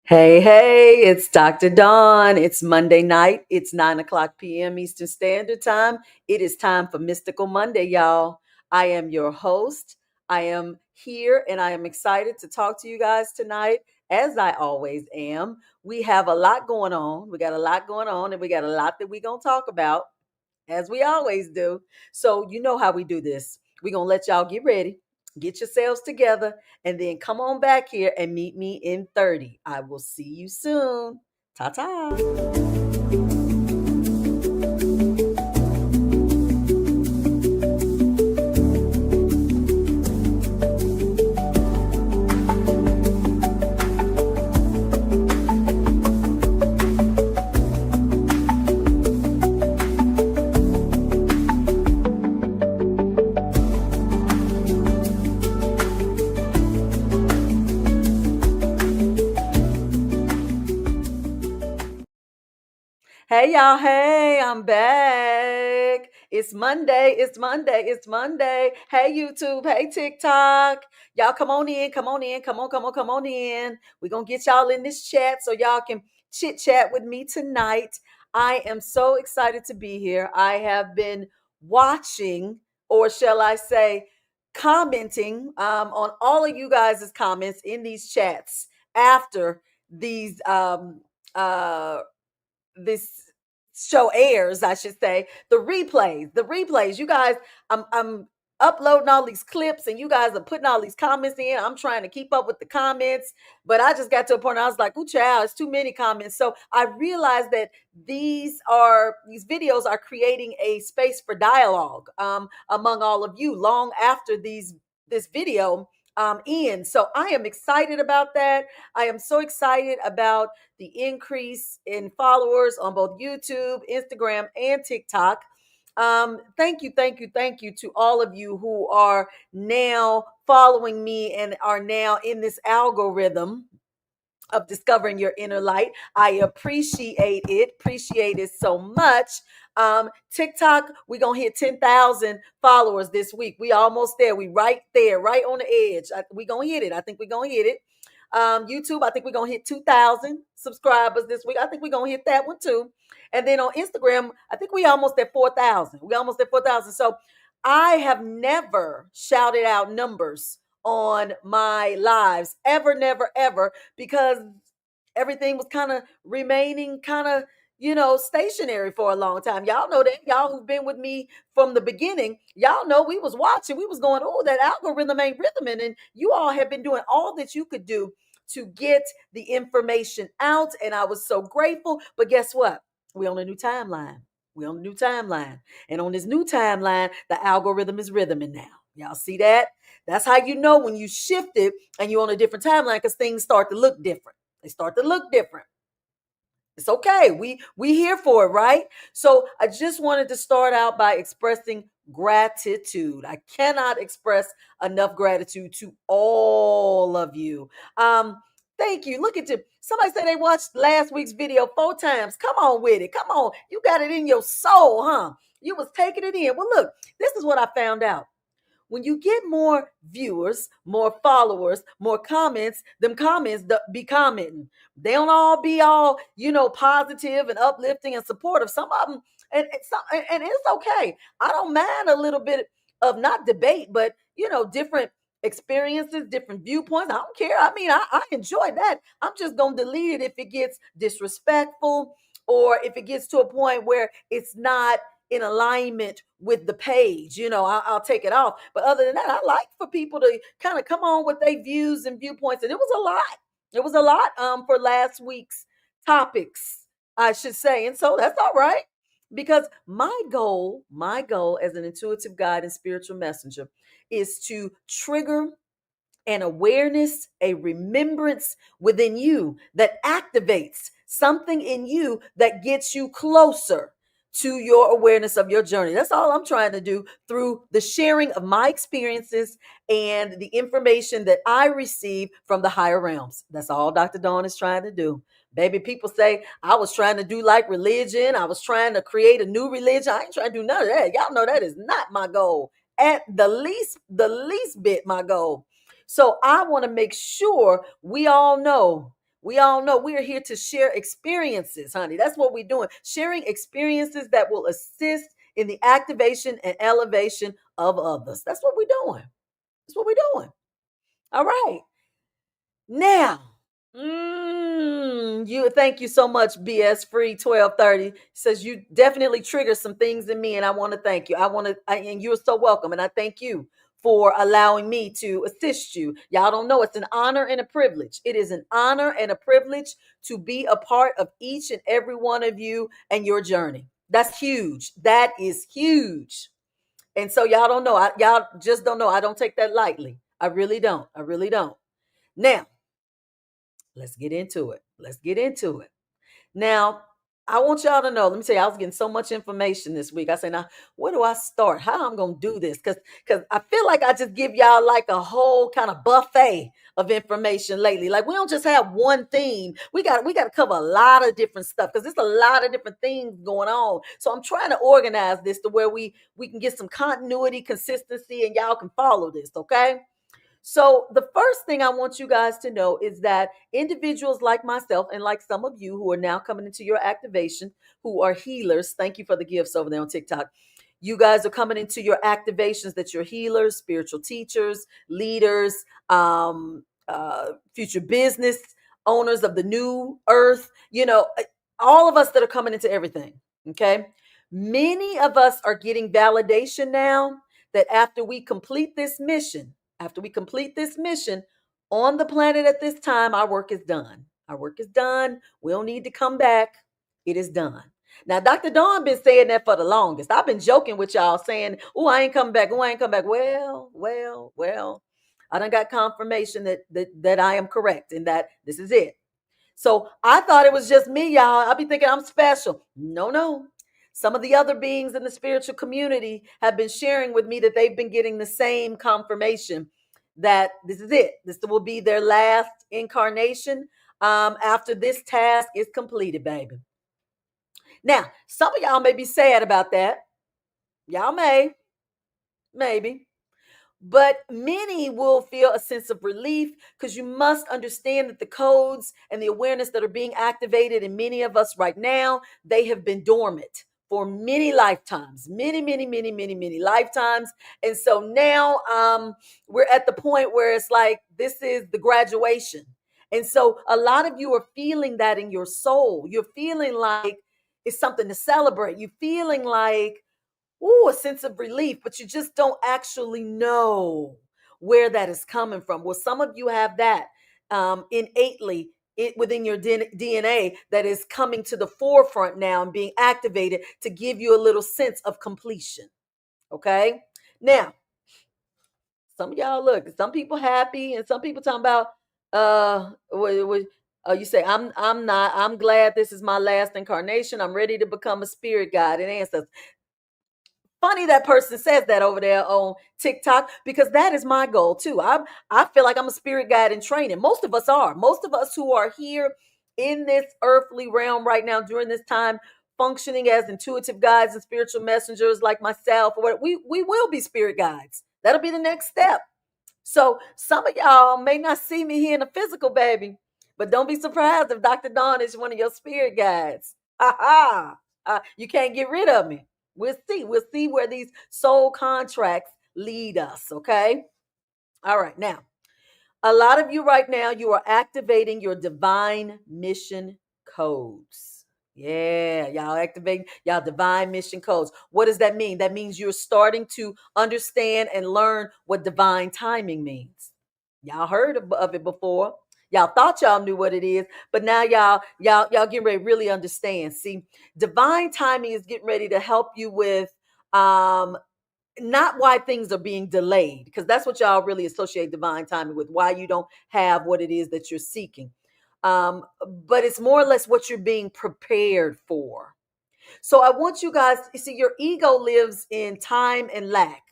Hey, hey, it's Dr. Dawn. It's Monday night. It's 9 o'clock p.m. Eastern Standard Time. It is time for Mystical Monday, y'all. I am your host. I am here and I am excited to talk to you guys tonight, as I always am. We have a lot going on. We got a lot going on, and we got a lot that we're going to talk about, as we always do. So, you know how we do this. We're going to let y'all get ready, get yourselves together, and then come on back here and meet me in 30. I will see you soon. Ta ta. Hey y'all, hey, I'm back. It's Monday, it's Monday, it's Monday. Hey YouTube, hey TikTok. Y'all come on in, come on in, come on in. We're gonna get y'all in this chat so y'all can chit chat with me tonight. I am so excited to be here. I have been watching, or shall I say, commenting on all of you guys' comments in these chats after these this show airs, I should say, the replays. You guys, I'm uploading all these clips and you guys are putting all these comments in. I'm trying to keep up with the comments, but I just got to a point where I was like, "Ooh, child, it's too many comments." So I realized that these videos are creating a space for dialogue among all of you long after this video ends. So I am excited about that. I am so excited about the increase in followers on both YouTube, Instagram, and TikTok. Thank you to all of you who are now following me and are now in this algorithm of discovering your inner light. I appreciate it so much. TikTok, we're gonna hit 10,000 followers this week. We almost there. We right there, right on the edge. We gonna hit it. I think we're gonna hit it. YouTube, I think we're gonna hit 2,000 subscribers this week. I think we're gonna hit that one too. And then on Instagram, I think we almost at 4,000. We almost at 4,000. So I have never shouted out numbers on my lives ever, never, ever, because everything was kind of remaining kind of stationary for a long time. Y'all know that. Y'all who've been with me from the beginning, y'all know we was watching, we was going, "Oh, that algorithm ain't rhythming," and you all have been doing all that you could do to get the information out, and I was so grateful. But guess what? We on a new timeline. We on a new timeline. And on this new timeline, the algorithm is rhythming now. Y'all see that? That's how you know when you shift it and you're on a different timeline, because things start to look different. They start to look different. It's okay. We here for it, right? So I just wanted to start out by expressing gratitude. I cannot express enough gratitude to all of you. Thank you. Look at you. Somebody said they watched last week's video 4 times. Come on with it. Come on. You got it in your soul, huh? You was taking it in. Well, look, this is what I found out. When you get more viewers, more followers, more comments, them comments be commenting. They don't all be all, positive and uplifting and supportive. Some of them, and it's okay. I don't mind a little bit of not debate, but different experiences, different viewpoints. I don't care. I mean, I enjoy that. I'm just gonna delete it if it gets disrespectful or if it gets to a point where it's not in alignment with the page. I'll take it off. But other than that, I like for people to kind of come on with their views and viewpoints. And it was a lot. It was a lot for last week's topics, I should say. And so that's all right. Because my goal as an intuitive guide and spiritual messenger is to trigger an awareness, a remembrance within you that activates something in you that gets you closer to your awareness of your journey. That's all I'm trying to do through the sharing of my experiences and the information that I receive from the higher realms. That's all Dr. Dawn is trying to do. Baby, people say I was trying to do like religion. I was trying to create a new religion. I ain't trying to do none of that. Y'all know that is not my goal. At the least bit my goal. So I want to make sure we all know We all know we are here to share experiences, honey. That's what we're doing. Sharing experiences that will assist in the activation and elevation of others. That's what we're doing. That's what we're doing. All right. Now, you thank you so much, BS Free 1230 says you definitely trigger some things in me, and I want to thank you. And you're so welcome, and I thank you for allowing me to assist you. Y'all don't know it's an honor and a privilege. It is an honor and a privilege to be a part of each and every one of you and your journey. That's huge. That is huge. And so y'all don't know. Y'all just don't know. I don't take that lightly. I really don't. I really don't. Now, let's get into it. Let's get into it. Now, I want y'all to know. Let me tell you, I was getting so much information this week. I say, now, where do I start? How I'm gonna do this? Because I feel like I just give y'all like a whole kind of buffet of information lately. Like we don't just have one theme. We got to cover a lot of different stuff because there's a lot of different things going on. So I'm trying to organize this to where we can get some continuity, consistency, and y'all can follow this. Okay. So, the first thing I want you guys to know is that individuals like myself and like some of you who are now coming into your activation, who are healers, thank you for the gifts over there on TikTok. You guys are coming into your activations that you're healers, spiritual teachers, leaders, future business owners of the new earth, all of us that are coming into everything. Okay. Many of us are getting validation now that after we complete this mission on the planet at this time, our work is done. Our work is done. We don't need to come back. It is done. Now, Dr. Dawn been saying that for the longest. I've been joking with y'all saying, oh, I ain't coming back. Oh, I ain't coming back. Well. I done got confirmation that I am correct and that this is it. So I thought it was just me, y'all. I'll be thinking I'm special. No. Some of the other beings in the spiritual community have been sharing with me that they've been getting the same confirmation that this is it. This will be their last incarnation after this task is completed, baby. Now, some of y'all may be sad about that. Y'all maybe. But many will feel a sense of relief because you must understand that the codes and the awareness that are being activated in many of us right now, they have been dormant for many lifetimes, many lifetimes. And so now we're at the point where it's like, this is the graduation. And so a lot of you are feeling that in your soul. You're feeling like it's something to celebrate. You're feeling like, a sense of relief, but you just don't actually know where that is coming from. Well, some of you have that innately within your DNA that is coming to the forefront now and being activated to give you a little sense of completion. Okay. Now, some of y'all look, some people happy and some people talking about, you say, I'm glad this is my last incarnation. I'm ready to become a spirit guide and ancestor. Funny that person says that over there on TikTok because that is my goal too. I feel like I'm a spirit guide in training. Most of us are. Most of us who are here in this earthly realm right now during this time, functioning as intuitive guides and spiritual messengers like myself, we will be spirit guides. That'll be the next step. So some of y'all may not see me here in the physical, baby, but don't be surprised if Dr. Dawn is one of your spirit guides. You can't get rid of me. We'll see. We'll see where these soul contracts lead us. Okay. All right. Now, a lot of you right now, you are activating your divine mission codes. Yeah, y'all activating y'all divine mission codes. What does that mean? That means you're starting to understand and learn what divine timing means. Y'all heard of it before. Y'all thought y'all knew what it is, but now y'all getting ready to really understand. See, divine timing is getting ready to help you with not why things are being delayed, because that's what y'all really associate divine timing with, why you don't have what it is that you're seeking. But it's more or less what you're being prepared for. So I want you guys, you see, your ego lives in time and lack.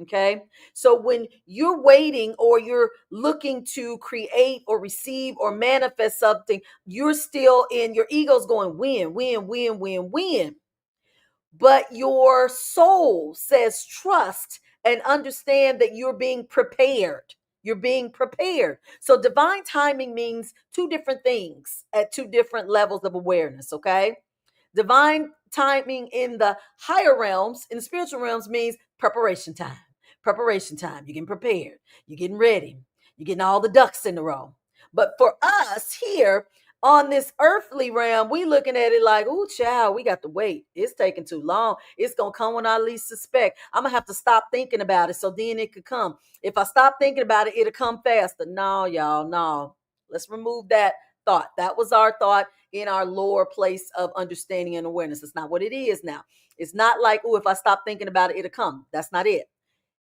Okay. So when you're waiting or you're looking to create or receive or manifest something, you're still in your ego's going, win. But your soul says trust and understand that you're being prepared. You're being prepared. So divine timing means two different things at two different levels of awareness, okay? Divine timing in the higher realms, in the spiritual realms, means preparation time. Preparation time. You're getting prepared. You're getting ready. You're getting all the ducks in a row. But for us here on this earthly realm, we looking at it like, oh, child, we got to wait. It's taking too long. It's going to come when I least suspect. I'm going to have to stop thinking about it so then it could come. If I stop thinking about it, it'll come faster. No, y'all, no. Let's remove that thought. That was our thought in our lower place of understanding and awareness. It's not what it is now. It's not like, oh, if I stop thinking about it, it'll come. That's not it.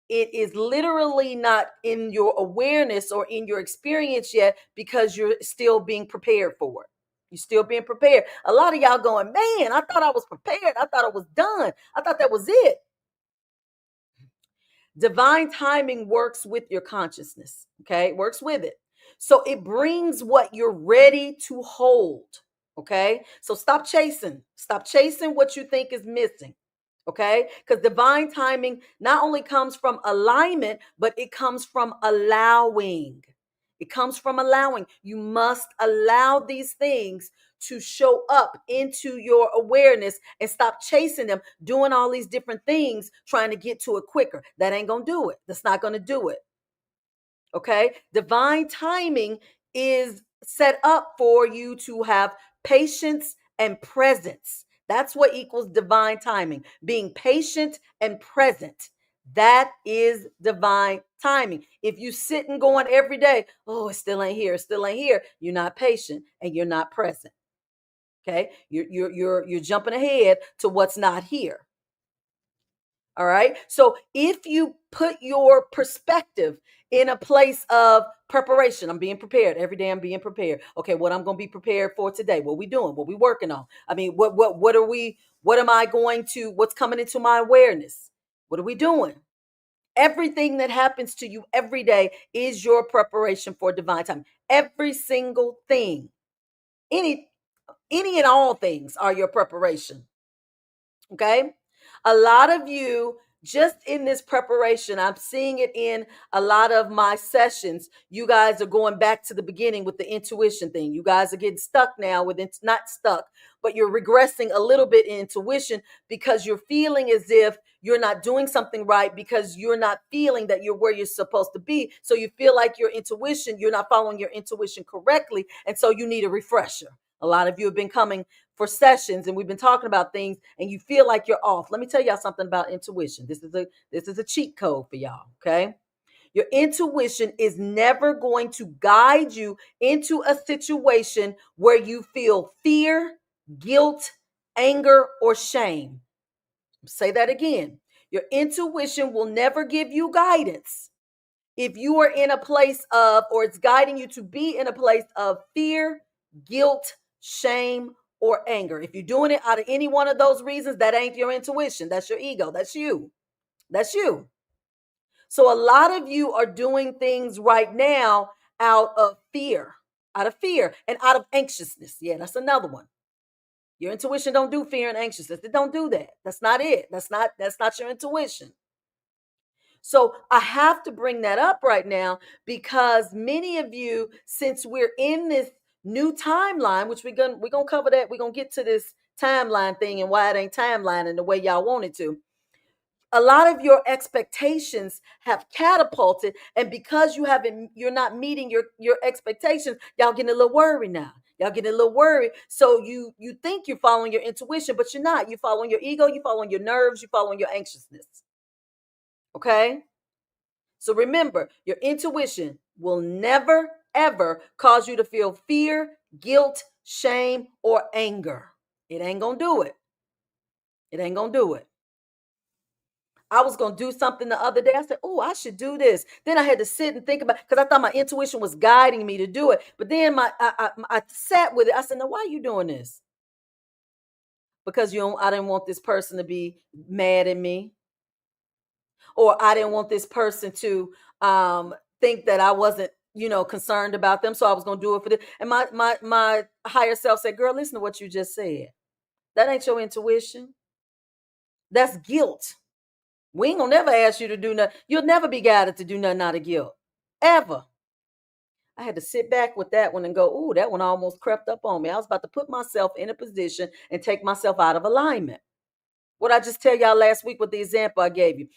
It is literally not in your awareness or in your experience yet because you're still being prepared for it. You're still being prepared. A lot of y'all going, man, I thought I was prepared. I thought I was done. I thought that was it. Divine timing works with your consciousness, okay? It works with it. So it brings what you're ready to hold, okay? So stop chasing. Stop chasing what you think is missing, okay? Because divine timing not only comes from alignment, but it comes from allowing. It comes from allowing. You must allow these things to show up into your awareness and stop chasing them, doing all these different things, trying to get to it quicker. That ain't going to do it. That's not going to do it. Okay. Divine timing is set up for you to have patience and presence. That's what equals divine timing, being patient and present. That is divine timing. If you sit and going every day, oh, it still ain't here, it still ain't here, you're not patient and you're not present. Okay, you're jumping ahead to what's not here. All right. So if you put your perspective in a place of preparation, I'm being prepared every day. I'm being prepared. Okay, what I'm going to be prepared for today? What we doing? What we working on? I mean, what are we? What am I going to? What's coming into my awareness? What are we doing? Everything that happens to you every day is your preparation for divine time. Every single thing, any any and all things are your preparation. Okay. A lot of you, just in this preparation, I'm seeing it in a lot of my sessions. You guys are going back to the beginning with the intuition thing. You guys are getting stuck now with it's not stuck, but you're regressing a little bit in intuition because you're feeling as if you're not doing something right because you're not feeling that you're where you're supposed to be. So you feel like your intuition, you're not following your intuition correctly. And so you need a refresher. A lot of you have been coming for sessions and we've been talking about things and you feel like you're off. Let me tell y'all something about intuition. This is a cheat code for y'all, okay? Your intuition is never going to guide you into a situation where you feel fear, guilt, anger, or shame. Say that again. Your intuition will never give you guidance if you are in a place of, or it's guiding you to be in a place of fear, guilt, shame, or anger. If you're doing it out of any one of those reasons, that ain't your intuition. That's your ego. That's you. That's you. So a lot of you are doing things right now out of fear and out of anxiousness. Yeah, that's another one. Your intuition don't do fear and anxiousness. It don't do that. That's not it. That's not your intuition. So I have to bring that up right now because many of you, since we're in this new timeline, which we're gonna cover that, we're gonna get to this timeline thing and why it ain't timeline and the way y'all want it to. A lot of your expectations have catapulted, and because you're not meeting your expectations, y'all getting a little worried now. Y'all getting a little worried. So you think you're following your intuition, but you're not. You're following your ego, you're following your nerves, you're following your anxiousness. Okay? So remember, your intuition will never, ever cause you to feel fear, guilt, shame, or anger. It ain't going to do it. It ain't going to do it. I was going to do something the other day. I said, oh, I should do this. Then I had to sit and think about because I thought my intuition was guiding me to do it. But then I sat with it. I said, no, why are you doing this? Because I didn't want this person to be mad at me. Or I didn't want this person to think that I wasn't, concerned about them. So I was going to do it for them. And my higher self said, girl, listen to what you just said. That ain't your intuition. That's guilt. We ain't going to never ask you to do nothing. You'll never be guided to do nothing out of guilt. ever. I had to sit back with that one and go, ooh, that one almost crept up on me. I was about to put myself in a position and take myself out of alignment. What I just tell y'all last week with the example I gave you,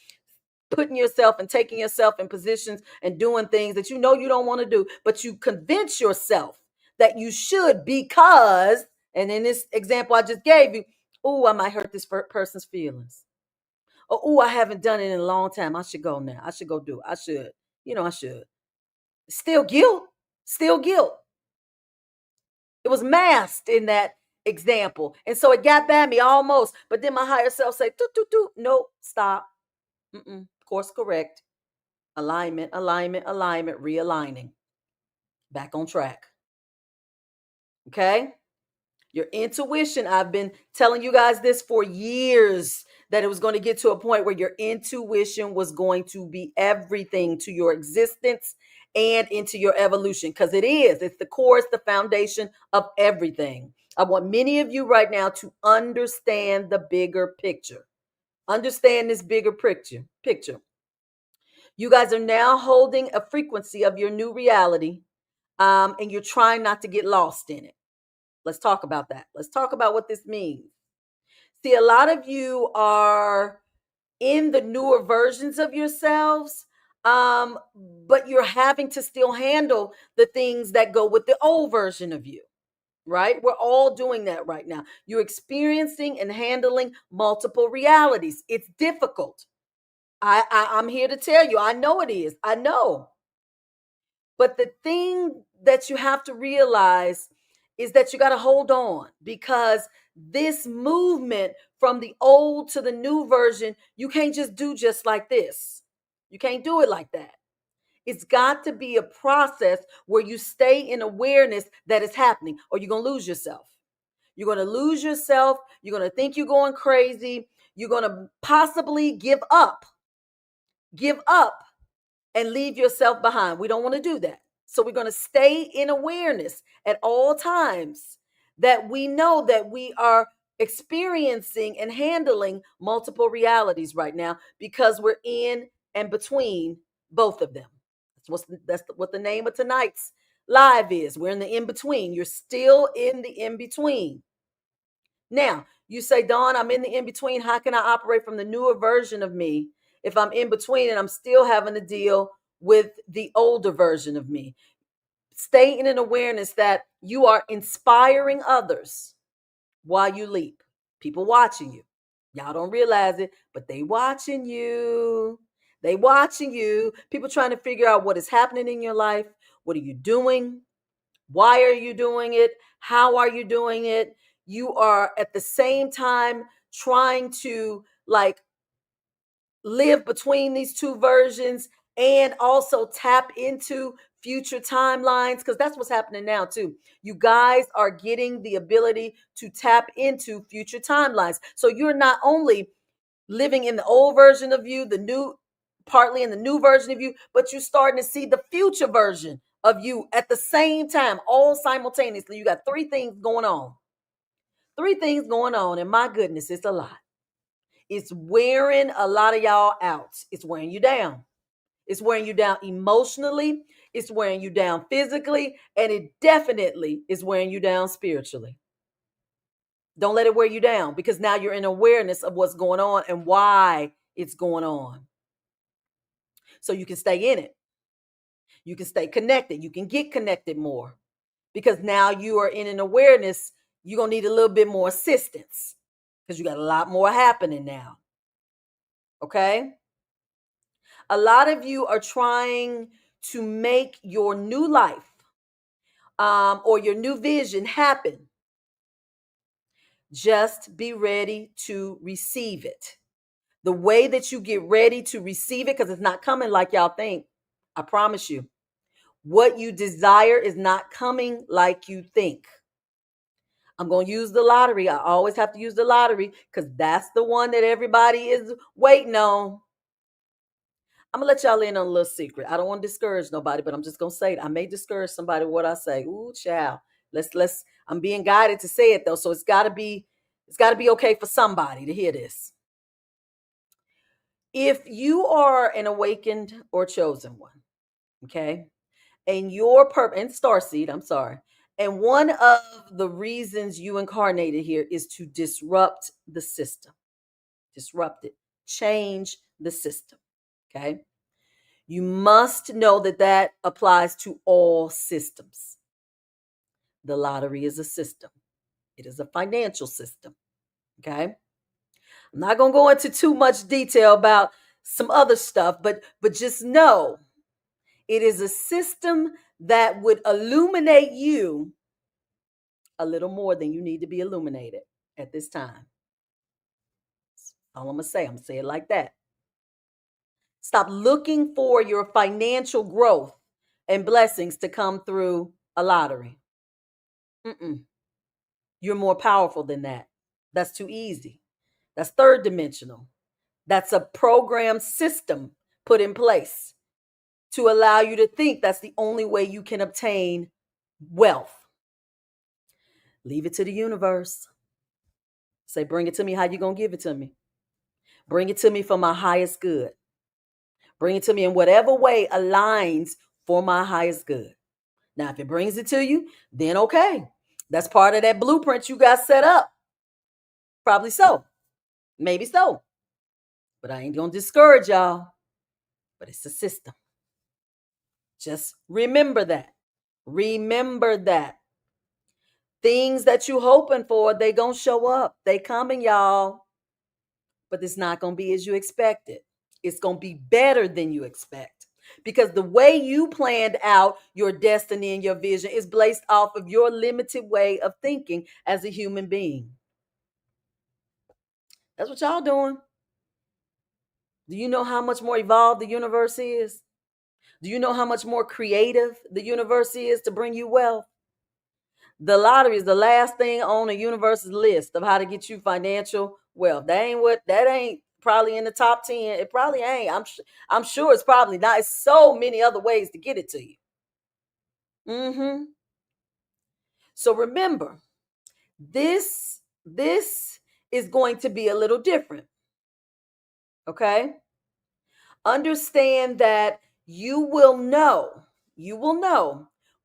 putting yourself and taking yourself in positions and doing things that you know you don't want to do, but you convince yourself that you should because, and in this example I just gave you, ooh, I might hurt this person's feelings. Or, ooh, I haven't done it in a long time. I should go now. I should go do it. I should. I should. Still guilt. Still guilt. It was masked in that example. And so it got by me almost. But then my higher self say, doo, doo, doo. Nope, stop. Course correct. Alignment, alignment, alignment, realigning. Back on track. Okay? Your intuition, I've been telling you guys this for years, that it was going to get to a point where your intuition was going to be everything to your existence and into your evolution, because it is. It's the core, it's the foundation of everything. I want many of you right now to understand the bigger picture. Understand this bigger picture. You guys are now holding a frequency of your new reality, and you're trying not to get lost in it. Let's talk about that. Let's talk about what this means. See, a lot of you are in the newer versions of yourselves, but you're having to still handle the things that go with the old version of you, right? We're all doing that right now. You're experiencing and handling multiple realities. It's difficult. I'm here to tell you, I know it is. I know. But the thing that you have to realize is that you got to hold on, because this movement from the old to the new version, you can't just do just like this. You can't do it like that. It's got to be a process where you stay in awareness that it's happening, or you're going to lose yourself. You're going to lose yourself. You're going to think you're going crazy. You're going to possibly give up and leave yourself behind. We don't want to do that. So we're going to stay in awareness at all times that we know that we are experiencing and handling multiple realities right now, because we're in and between both of them. That's what the name of tonight's live is. We're in the in between. You're still in the in between. Now, you say, Dawn, I'm in the in between. How can I operate from the newer version of me if I'm in between and I'm still having to deal with the older version of me? Stay in an awareness that you are inspiring others while you leap. People watching you. Y'all don't realize it, but they watching you. They watching you. People trying to figure out what is happening in your life. What are you doing? Why are you doing it? How are you doing it? You are at the same time trying to live between these two versions and also tap into future timelines, because that's what's happening now too. You guys are getting the ability to tap into future timelines. So you're not only living in the old version of you, the new, partly in the new version of you, but you're starting to see the future version of you at the same time, all simultaneously. You got three things going on. Three things going on, and my goodness, it's a lot. It's wearing a lot of y'all out. It's wearing you down. It's wearing you down emotionally. It's wearing you down physically. And it definitely is wearing you down spiritually. Don't let it wear you down, because now you're in awareness of what's going on and why it's going on. So you can stay in it. You can stay connected. You can get connected more, because now you are in an awareness. You're going to need a little bit more assistance because you got a lot more happening now. Okay? A lot of you are trying to make your new life or your new vision happen. Just be ready to receive it. The way that you get ready to receive it, because it's not coming like y'all think. I promise you. What you desire is not coming like you think. I'm going to use the lottery. I always have to use the lottery because that's the one that everybody is waiting on. I'm gonna let y'all in on a little secret. I don't want to discourage nobody, but I'm just gonna say it. I may discourage somebody with what I say. Ooh, child. Let's. I'm being guided to say it though, so it's gotta be okay for somebody to hear this. If you are an awakened or chosen one, Okay. And your purpose, and starseed, I'm sorry. And one of the reasons you incarnated here is to disrupt the system, disrupt it, change the system. Okay. You must know that that applies to all systems. The lottery is a system, it is a financial system. Okay. I'm not going to go into too much detail about some other stuff, but just know it is a system that would illuminate you a little more than you need to be illuminated at this time. That's all I'm going to say. I'm going to say it like that. Stop looking for your financial growth and blessings to come through a lottery. Mm-mm. You're more powerful than that. That's too easy. That's third dimensional. That's a program system put in place to allow you to think that's the only way you can obtain wealth. Leave it to the universe. Say, bring it to me. How you going to give it to me? Bring it to me for my highest good. Bring it to me in whatever way aligns for my highest good. Now, if it brings it to you, then okay. That's part of that blueprint you got set up. Probably so. Maybe so. But I ain't going to discourage y'all. But it's a system. Just remember that. Remember that. Things that you hoping for, they going to show up. They coming, y'all. But it's not going to be as you expected. It's going to be better than you expect. Because the way you planned out your destiny and your vision is based off of your limited way of thinking as a human being. That's what y'all doing. Do you know how much more evolved the universe is? Do you know how much more creative the universe is to bring you wealth? The lottery is the last thing on the universe's list of how to get you financial wealth. That ain't probably in the top 10. It probably ain't. I'm sure it's probably not. It's so many other ways to get it to you. Mm-hmm. So remember, this is going to be a little different. Okay? Understand that you will know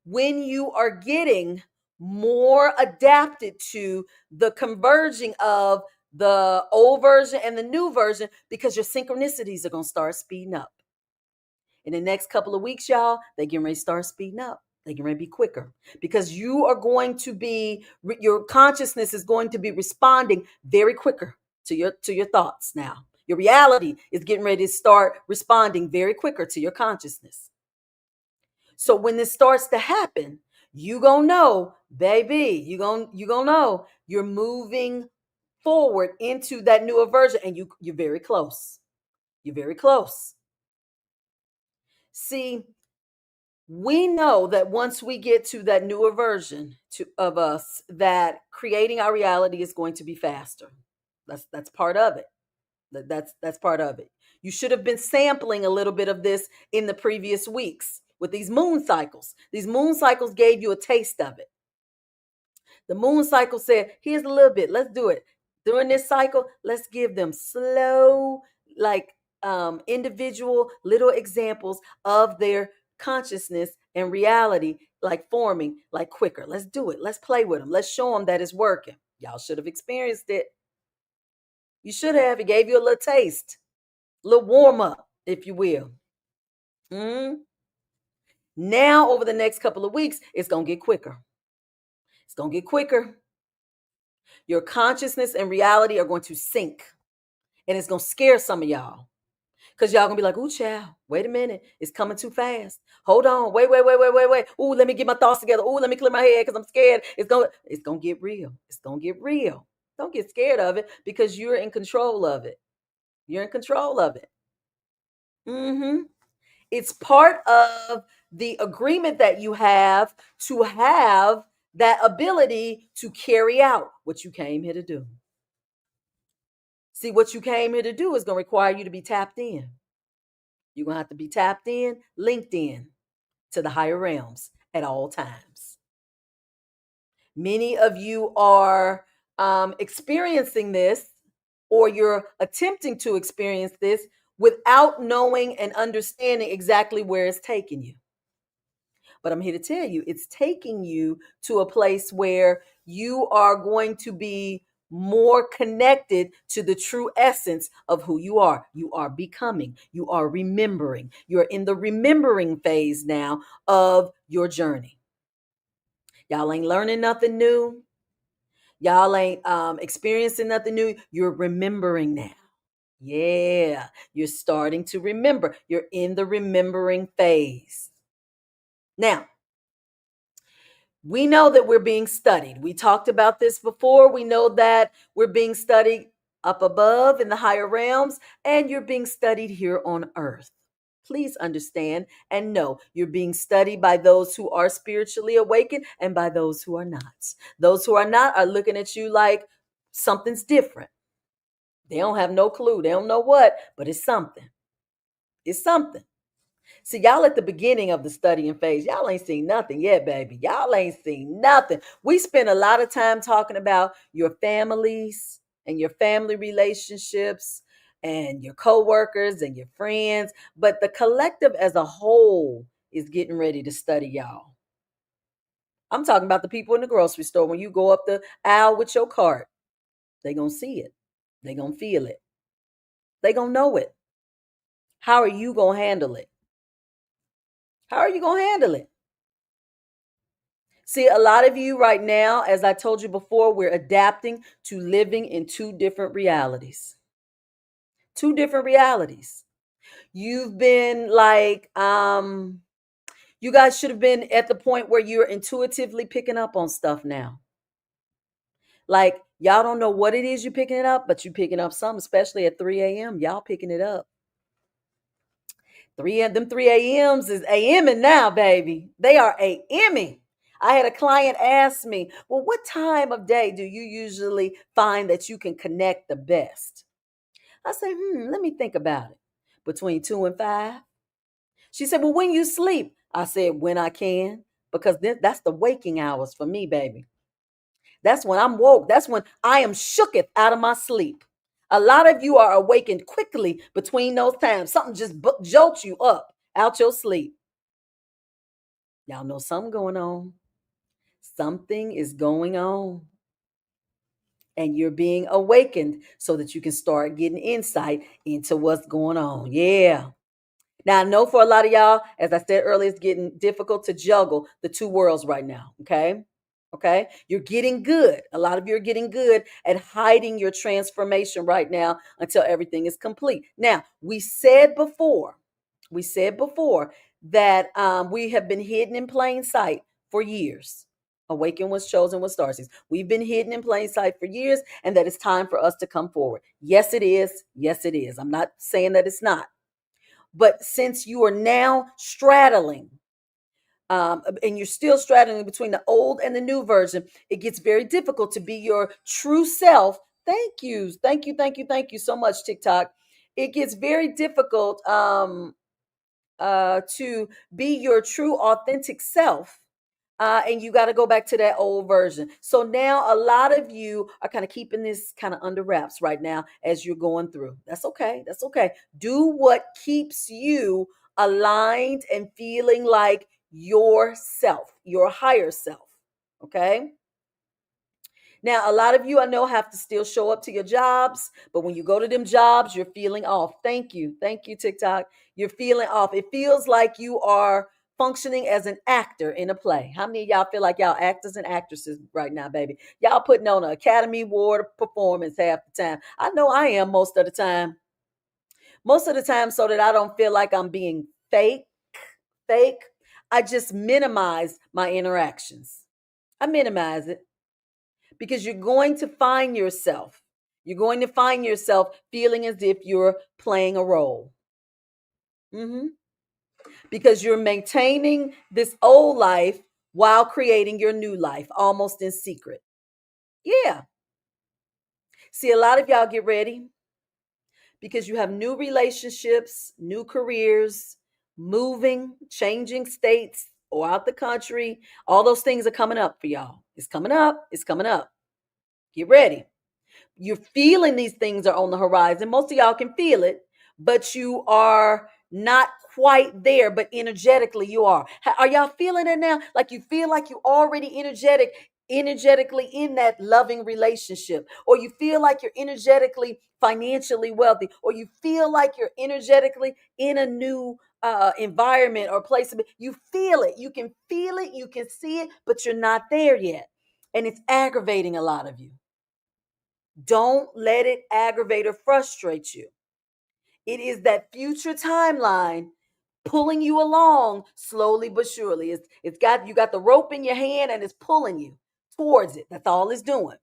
when you are getting more adapted to the converging of the old version and the new version because your synchronicities are going to start speeding up. In the next couple of weeks, y'all, they getting ready to start speeding up. They getting ready to be quicker because you are going to be, your consciousness is going to be responding very quicker to your thoughts now. Your reality is getting ready to start responding very quicker to your consciousness. So when this starts to happen, you gonna know, baby, you gonna know you're moving forward into that newer version, and you're very close. You're very close. See, we know that once we get to that newer version of us, that creating our reality is going to be faster. That's part of it. That's part of it. You should have been sampling a little bit of this in the previous weeks with these moon cycles. These moon cycles gave you a taste of it. The moon cycle said, here's a little bit. Let's do it. During this cycle, let's give them slow, like individual little examples of their consciousness and reality, like forming, like quicker. Let's do it. Let's play with them. Let's show them that it's working. Y'all should have experienced it. You should have. It gave you a little taste, a little warm up, if you will. Now, over the next couple of weeks, it's going to get quicker. It's going to get quicker. Your consciousness and reality are going to sync. And it's going to scare some of y'all. Because y'all going to be like, ooh, child, wait a minute. It's coming too fast. Hold on. Wait. Ooh, let me get my thoughts together. Ooh, let me clear my head because I'm scared. It's going to get real. It's going to get real. Don't get scared of it because you're in control of it. You're in control of it. It's part of the agreement that you have to have that ability to carry out what you came here to do. See, what you came here to do is going to require you to be tapped in. You're going to have to be tapped in, linked in to the higher realms at all times. Many of you are experiencing this, or you're attempting to experience this without knowing and understanding exactly where it's taking you. But I'm here to tell you, it's taking you to a place where you are going to be more connected to the true essence of who you are. You are becoming, you are remembering. You're in the remembering phase now of your journey. Y'all ain't learning nothing new. Y'all ain't experiencing nothing new. You're remembering now. Yeah, you're starting to remember. You're in the remembering phase. Now, we know that we're being studied. We talked about this before. We know that we're being studied up above in the higher realms, and you're being studied here on earth. Please understand and know you're being studied by those who are spiritually awakened and by those who are not. Those who are not are looking at you like something's different. They don't have no clue. They don't know what, but it's something. It's something. See, y'all at the beginning of the studying phase, y'all ain't seen nothing yet, baby. Y'all ain't seen nothing. We spend a lot of time talking about your families and your family relationships and your coworkers and your friends, but the collective as a whole is getting ready to study y'all. I'm talking about the people in the grocery store. When you go up the aisle with your cart, they gonna see it. They gonna feel it. They gonna know it. How are you gonna handle it? How are you gonna handle it? See, a lot of you right now, as I told you before, we're adapting to living in two different realities. Two different realities. You've been like, you guys should have been at the point where you're intuitively picking up on stuff now. Like, y'all don't know what it is you're picking it up, but you're picking up something, especially at 3 a.m. Y'all picking it up. 3 a.m.s is AMing now, baby. They are AMing. I had a client ask me, well, what time of day do you usually find that you can connect the best? I said, let me think about it. Between 2 and 5. She said, well, when you sleep? I said, when I can, because that's the waking hours for me, baby. That's when I'm woke. That's when I am shooketh out of my sleep. A lot of you are awakened quickly between those times. Something just jolts you up out your sleep. Y'all know something going on. Something is going on. And you're being awakened so that you can start getting insight into what's going on. Yeah. Now, I know for a lot of y'all, as I said earlier, it's getting difficult to juggle the two worlds right now. Okay. Okay. You're getting good. A lot of you are getting good at hiding your transformation right now until everything is complete. Now, we said before that we have been hidden in plain sight for years. Awaken was chosen with starseeds. We've been hidden in plain sight for years, and that it's time for us to come forward. Yes, it is. Yes, it is. I'm not saying that it's not. But since you are now straddling, and you're still straddling between the old and the new version, it gets very difficult to be your true self. Thank you. Thank you. Thank you. Thank you so much, TikTok. It gets very difficult to be your true, authentic self. And you got to go back to that old version. So now a lot of you are kind of keeping this kind of under wraps right now as you're going through. That's okay. That's okay. Do what keeps you aligned and feeling like yourself, your higher self. Okay. Now, a lot of you I know have to still show up to your jobs, but when you go to them jobs, you're feeling off. Thank you. Thank you, TikTok. You're feeling off. It feels like you are functioning as an actor in a play. How many of y'all feel like y'all actors and actresses right now, baby? Y'all putting on an Academy Award performance half the time. I know I am most of the time. Most of the time, so that I don't feel like I'm being fake. I just minimize my interactions. I minimize it because you're going to find yourself. You're going to find yourself feeling as if you're playing a role. hmm Because you're maintaining this old life while creating your new life, almost in secret. Yeah. See, a lot of y'all get ready because you have new relationships, new careers, moving, changing states or out the country. All those things are coming up for y'all. It's coming up. It's coming up. Get ready. You're feeling these things are on the horizon. Most of y'all can feel it, but you are not quite there, but energetically you are. Are y'all feeling it now? Like you feel like you already energetically in that loving relationship, or you feel like you're energetically financially wealthy, or you feel like you're energetically in a new environment or place. You feel it. You can feel it. You can see it, but you're not there yet. And it's aggravating a lot of you. Don't let it aggravate or frustrate you. It is that future timeline pulling you along slowly but surely. It's got you got the rope in your hand and it's pulling you towards it. That's all it's doing.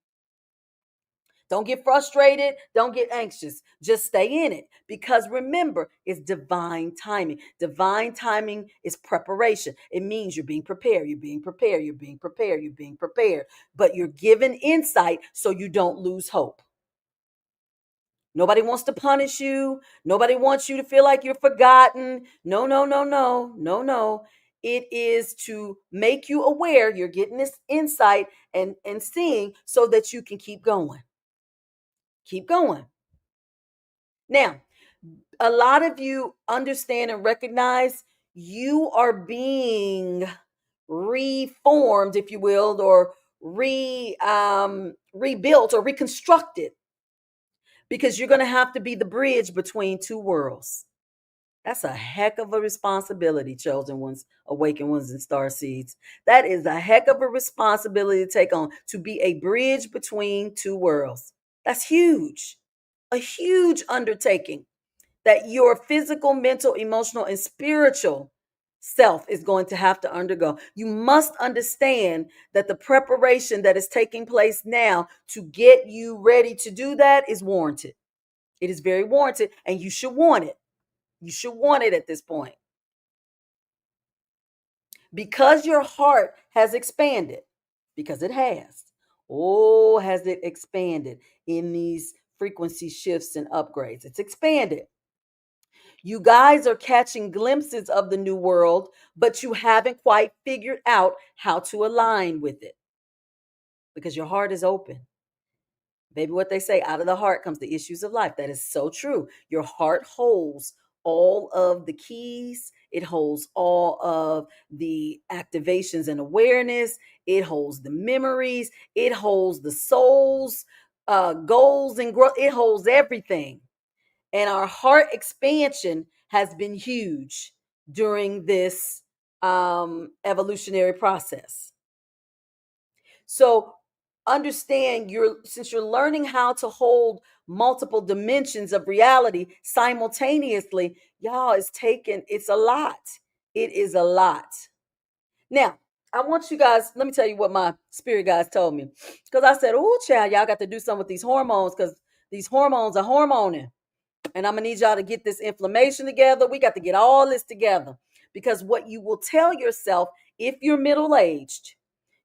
Don't get frustrated. Don't get anxious. Just stay in it because remember, it's divine timing. Divine timing is preparation. It means you're being prepared. You're being prepared. You're being prepared. You're being prepared. But you're given insight so you don't lose hope. Nobody wants to punish you. Nobody wants you to feel like you're forgotten. No, no, no, no, no, no. It is to make you aware you're getting this insight and seeing so that you can keep going. Keep going. Now, a lot of you understand and recognize you are being reformed, if you will, or rebuilt or reconstructed because you're going to have to be the bridge between two worlds. That's a heck of a responsibility, chosen ones, awakened ones, and star seeds. That is a heck of a responsibility to take on, to be a bridge between two worlds. That's huge, a huge undertaking that your physical, mental, emotional, and spiritual self is going to have to undergo. You must understand that the preparation that is taking place now to get you ready to do that is warranted. It is very warranted, and you should want it. You should want it at this point. Because your heart has expanded, because it has. Oh, has it expanded in these frequency shifts and upgrades? It's expanded. You guys are catching glimpses of the new world, but you haven't quite figured out how to align with it because your heart is open. Baby, what they say, out of the heart comes the issues of life. That is so true. Your heart holds all of the keys. It holds all of the activations and awareness. It holds the memories. It holds the soul's goals and growth. It holds everything. And our heart expansion has been huge during this evolutionary process. So understand since you're learning how to hold multiple dimensions of reality simultaneously, y'all, it's a lot. It is a lot. Now, I want you guys, let me tell you what my spirit guys told me. Because I said, oh, child, y'all got to do something with these hormones because these hormones are hormoning. And I'm going to need y'all to get this inflammation together. We got to get all this together. Because what you will tell yourself if you're middle aged,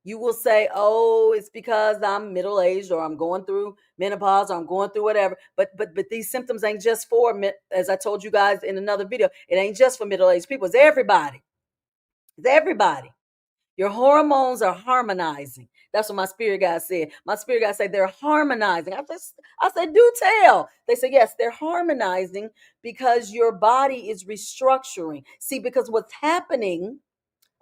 you will say, oh, it's because I'm middle aged or I'm going through menopause or I'm going through whatever. But these symptoms ain't just for, as I told you guys in another video, it ain't just for middle aged people. It's everybody. It's everybody. Your hormones are harmonizing. That's what my spirit guide said. My spirit guide said they're harmonizing. I said, do tell. They said, yes, they're harmonizing because your body is restructuring. See, because what's happening,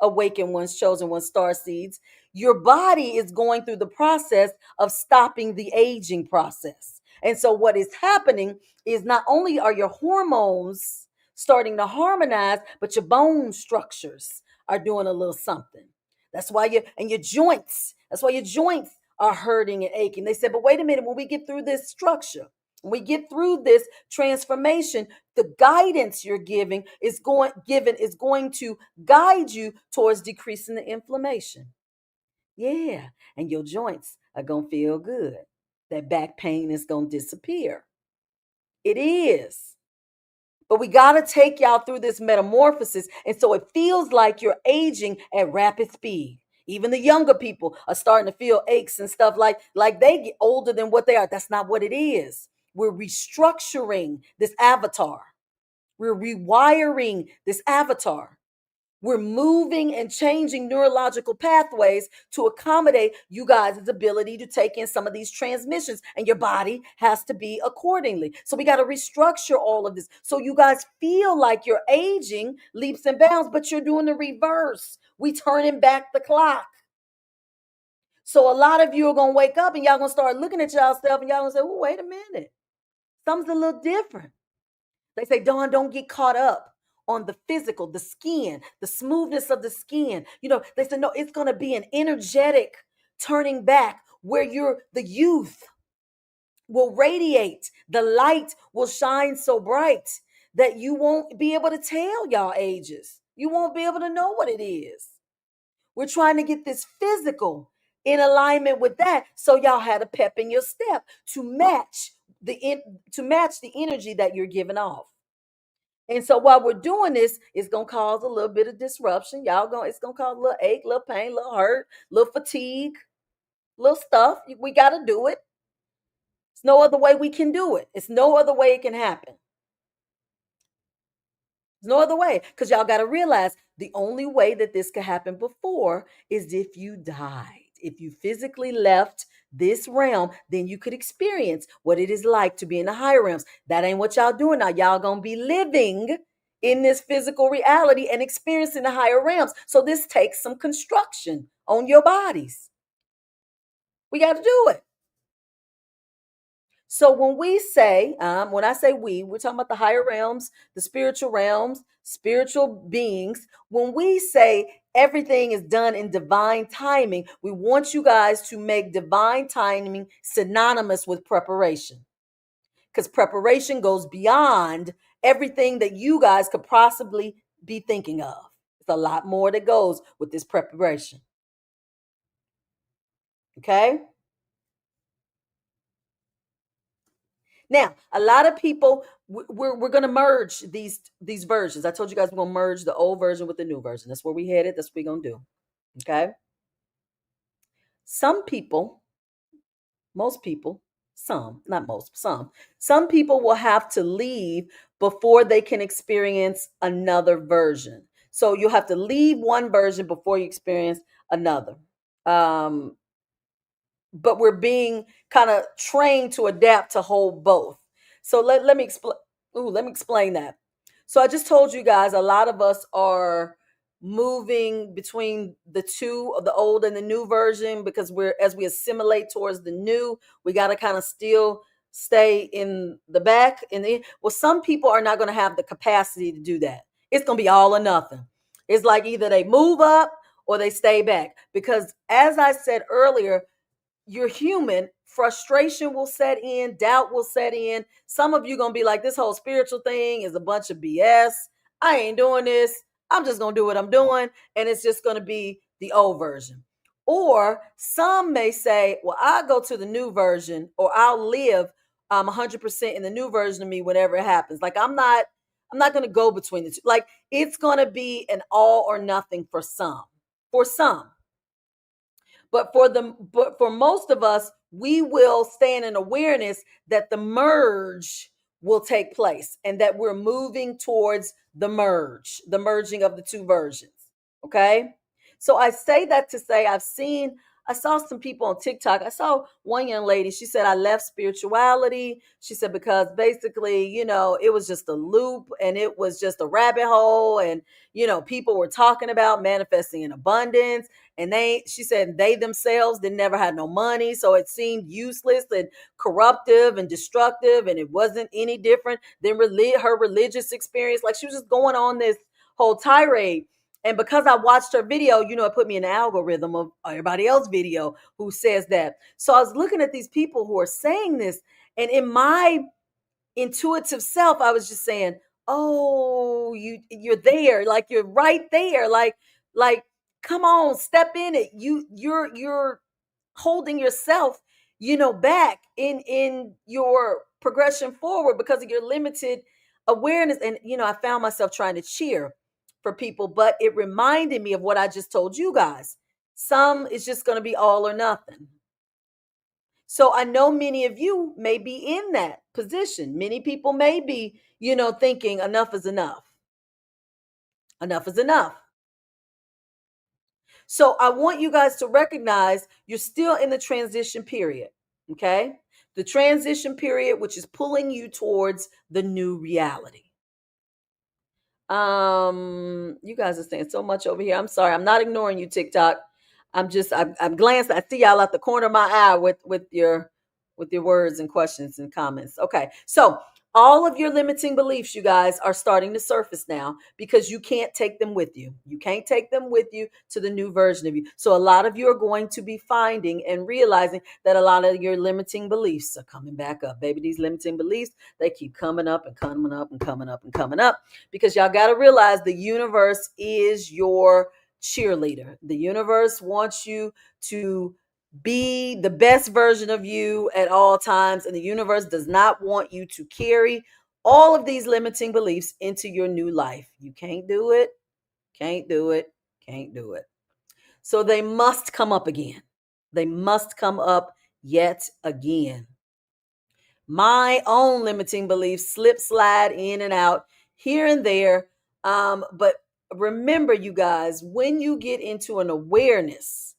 awakened ones, chosen ones, star seeds, your body is going through the process of stopping the aging process. And so what is happening is not only are your hormones starting to harmonize, but your bone structures are doing a little something. That's why that's why your joints are hurting and aching. They said, but wait a minute, when we get through this structure, when we get through this transformation, the guidance you're is going to guide you towards decreasing the inflammation. Yeah, and your joints are going to feel good. That back pain is going to disappear. It is. But we got to take y'all through this metamorphosis. And so it feels like you're aging at rapid speed. Even the younger people are starting to feel aches and stuff like they get older than what they are. That's not what it is. We're restructuring this avatar. We're rewiring this avatar. We're moving and changing neurological pathways to accommodate you guys' ability to take in some of these transmissions, and your body has to be accordingly. So we got to restructure all of this. So you guys feel like you're aging leaps and bounds, but you're doing the reverse. We turning back the clock. So a lot of you are gonna wake up and y'all gonna start looking at y'all self and y'all gonna say, "Oh, wait a minute, something's a little different." They say, Dawn, don't get caught up on the physical, the skin, the smoothness of the skin. They say, no, it's going to be an energetic turning back where the youth will radiate. The light will shine so bright that you won't be able to tell y'all ages. You won't be able to know what it is. We're trying to get this physical in alignment with that, so y'all had a pep in your step to match the energy that you're giving off. And so while we're doing this, it's gonna cause a little bit of disruption. It's gonna cause a little ache, little pain, little hurt, little fatigue, little stuff. We gotta do it. It's no other way we can do it. It's no other way it can happen. There's no other way. Because y'all gotta realize the only way that this could happen before is if you died. If you physically left this realm, then you could experience what it is like to be in the higher realms. That ain't what y'all doing now. Y'all gonna be living in this physical reality and experiencing the higher realms. So this takes some construction on your bodies. We got to do it. So when I say we're talking about the higher realms, spiritual beings. When we say everything is done in divine timing, we want you guys to make divine timing synonymous with preparation. Because preparation goes beyond everything that you guys could possibly be thinking of. It's a lot more that goes with this preparation. Okay? Now, a lot of people, we're going to merge these versions. I told you guys we're going to merge the old version with the new version. That's where we headed. That's what we're going to do. Okay? Some people, most people, some, not most, some people will have to leave before they can experience another version. So you'll have to leave one version before you experience another. But we're being kind of trained to adapt to hold both. So let me explain. Let me explain that. So I just told you guys a lot of us are moving between the two, of the old and the new version, because as we assimilate towards the new, we got to kind of still stay in the back. Well, some people are not going to have the capacity to do that. It's going to be all or nothing. It's like either they move up or they stay back, because as I said earlier, you're human. Frustration will set in, doubt will set in. Some of you gonna be like, this whole spiritual thing is a bunch of BS. I ain't doing this. I'm just gonna do what I'm doing, and it's just gonna be the old version. Or some may say, well, I'll go to the new version, or I'll live 100% in the new version of me whenever it happens. Like I'm not gonna go between the two. Like it's gonna be an all or nothing for some. For some. But for most of us, we will stand in awareness that the merge will take place and that we're moving towards the merging of the two versions. Okay. So I say that to say I saw some people on TikTok. I saw one young lady. She said, I left spirituality. She said, because basically, it was just a loop and it was just a rabbit hole. And, people were talking about manifesting in abundance. And she said they themselves, they never had no money. So it seemed useless and corruptive and destructive. And it wasn't any different than her religious experience. Like she was just going on this whole tirade. And because I watched her video, it put me in the algorithm of everybody else's video who says that. So I was looking at these people who are saying this. And in my intuitive self, I was just saying, oh, you're there. Like you're right there. Like, come on, step in it. You're holding yourself, back in your progression forward because of your limited awareness. And, I found myself trying to cheer for people, but it reminded me of what I just told you guys. Some is just going to be all or nothing. So I know many of you may be in that position. Many people may be, thinking enough is enough. Enough is enough. So I want you guys to recognize you're still in the transition period. Okay. The transition period, which is pulling you towards the new reality. You guys are saying so much over here. I'm sorry. I'm not ignoring you, TikTok. I'm glanced. I see y'all at the corner of my eye with your words and questions and comments. Okay. So all of your limiting beliefs, you guys, are starting to surface now because you can't take them with you. You can't take them with you to the new version of you. So a lot of you are going to be finding and realizing that a lot of your limiting beliefs are coming back up. Baby, these limiting beliefs, they keep coming up and coming up and coming up and coming up because y'all got to realize the universe is your cheerleader. The universe wants you to be the best version of you at all times, and the universe does not want you to carry all of these limiting beliefs into your new life. You can't do it, can't do it, can't do it. So they must come up again. They must come up yet again. My own limiting beliefs slip, slide in and out here and there. But remember, you guys, when you get into an awareness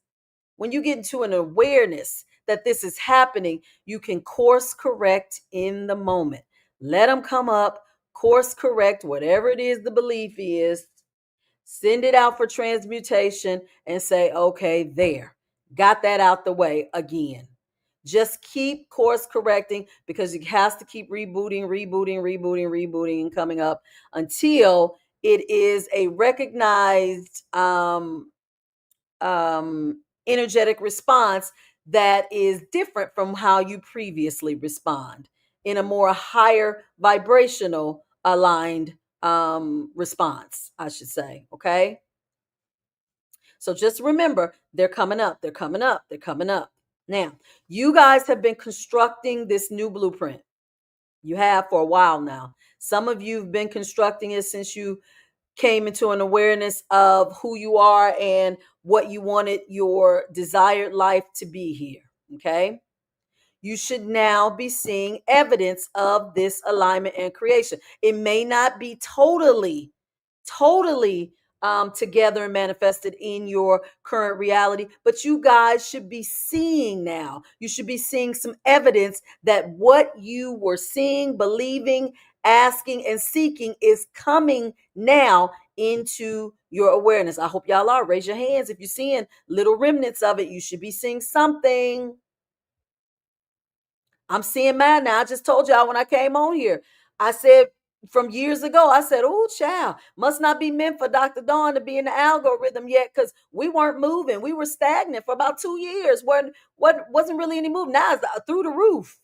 that this is happening, you can course correct in the moment. Let them come up, course correct whatever it is the belief is, send it out for transmutation, and say, okay, there, got that out the way again. Just keep course correcting because it has to keep rebooting, and coming up until it is a recognized energetic response that is different from how you previously respond in a more higher vibrational aligned response, I should say. Okay. So just remember, they're coming up, they're coming up, they're coming up. Now, you guys have been constructing this new blueprint. You have for a while now. Some of you have been constructing it since you came into an awareness of who you are and what you wanted your desired life to be here. Okay. You should now be seeing evidence of this alignment and creation. It may not be totally together and manifested in your current reality, but you guys should be seeing now. You should be seeing some evidence that what you were seeing, believing, asking, and seeking is coming now into your awareness. I hope y'all are. Raise your hands if you're seeing little remnants of it. You should be seeing something. I'm seeing mine now. I just told y'all when I came on here. I said from years ago, I said, oh, child, must not be meant for Dr. Dawn to be in the algorithm yet because we weren't moving. We were stagnant for about 2 years. Wasn't really any move. Now it's through the roof.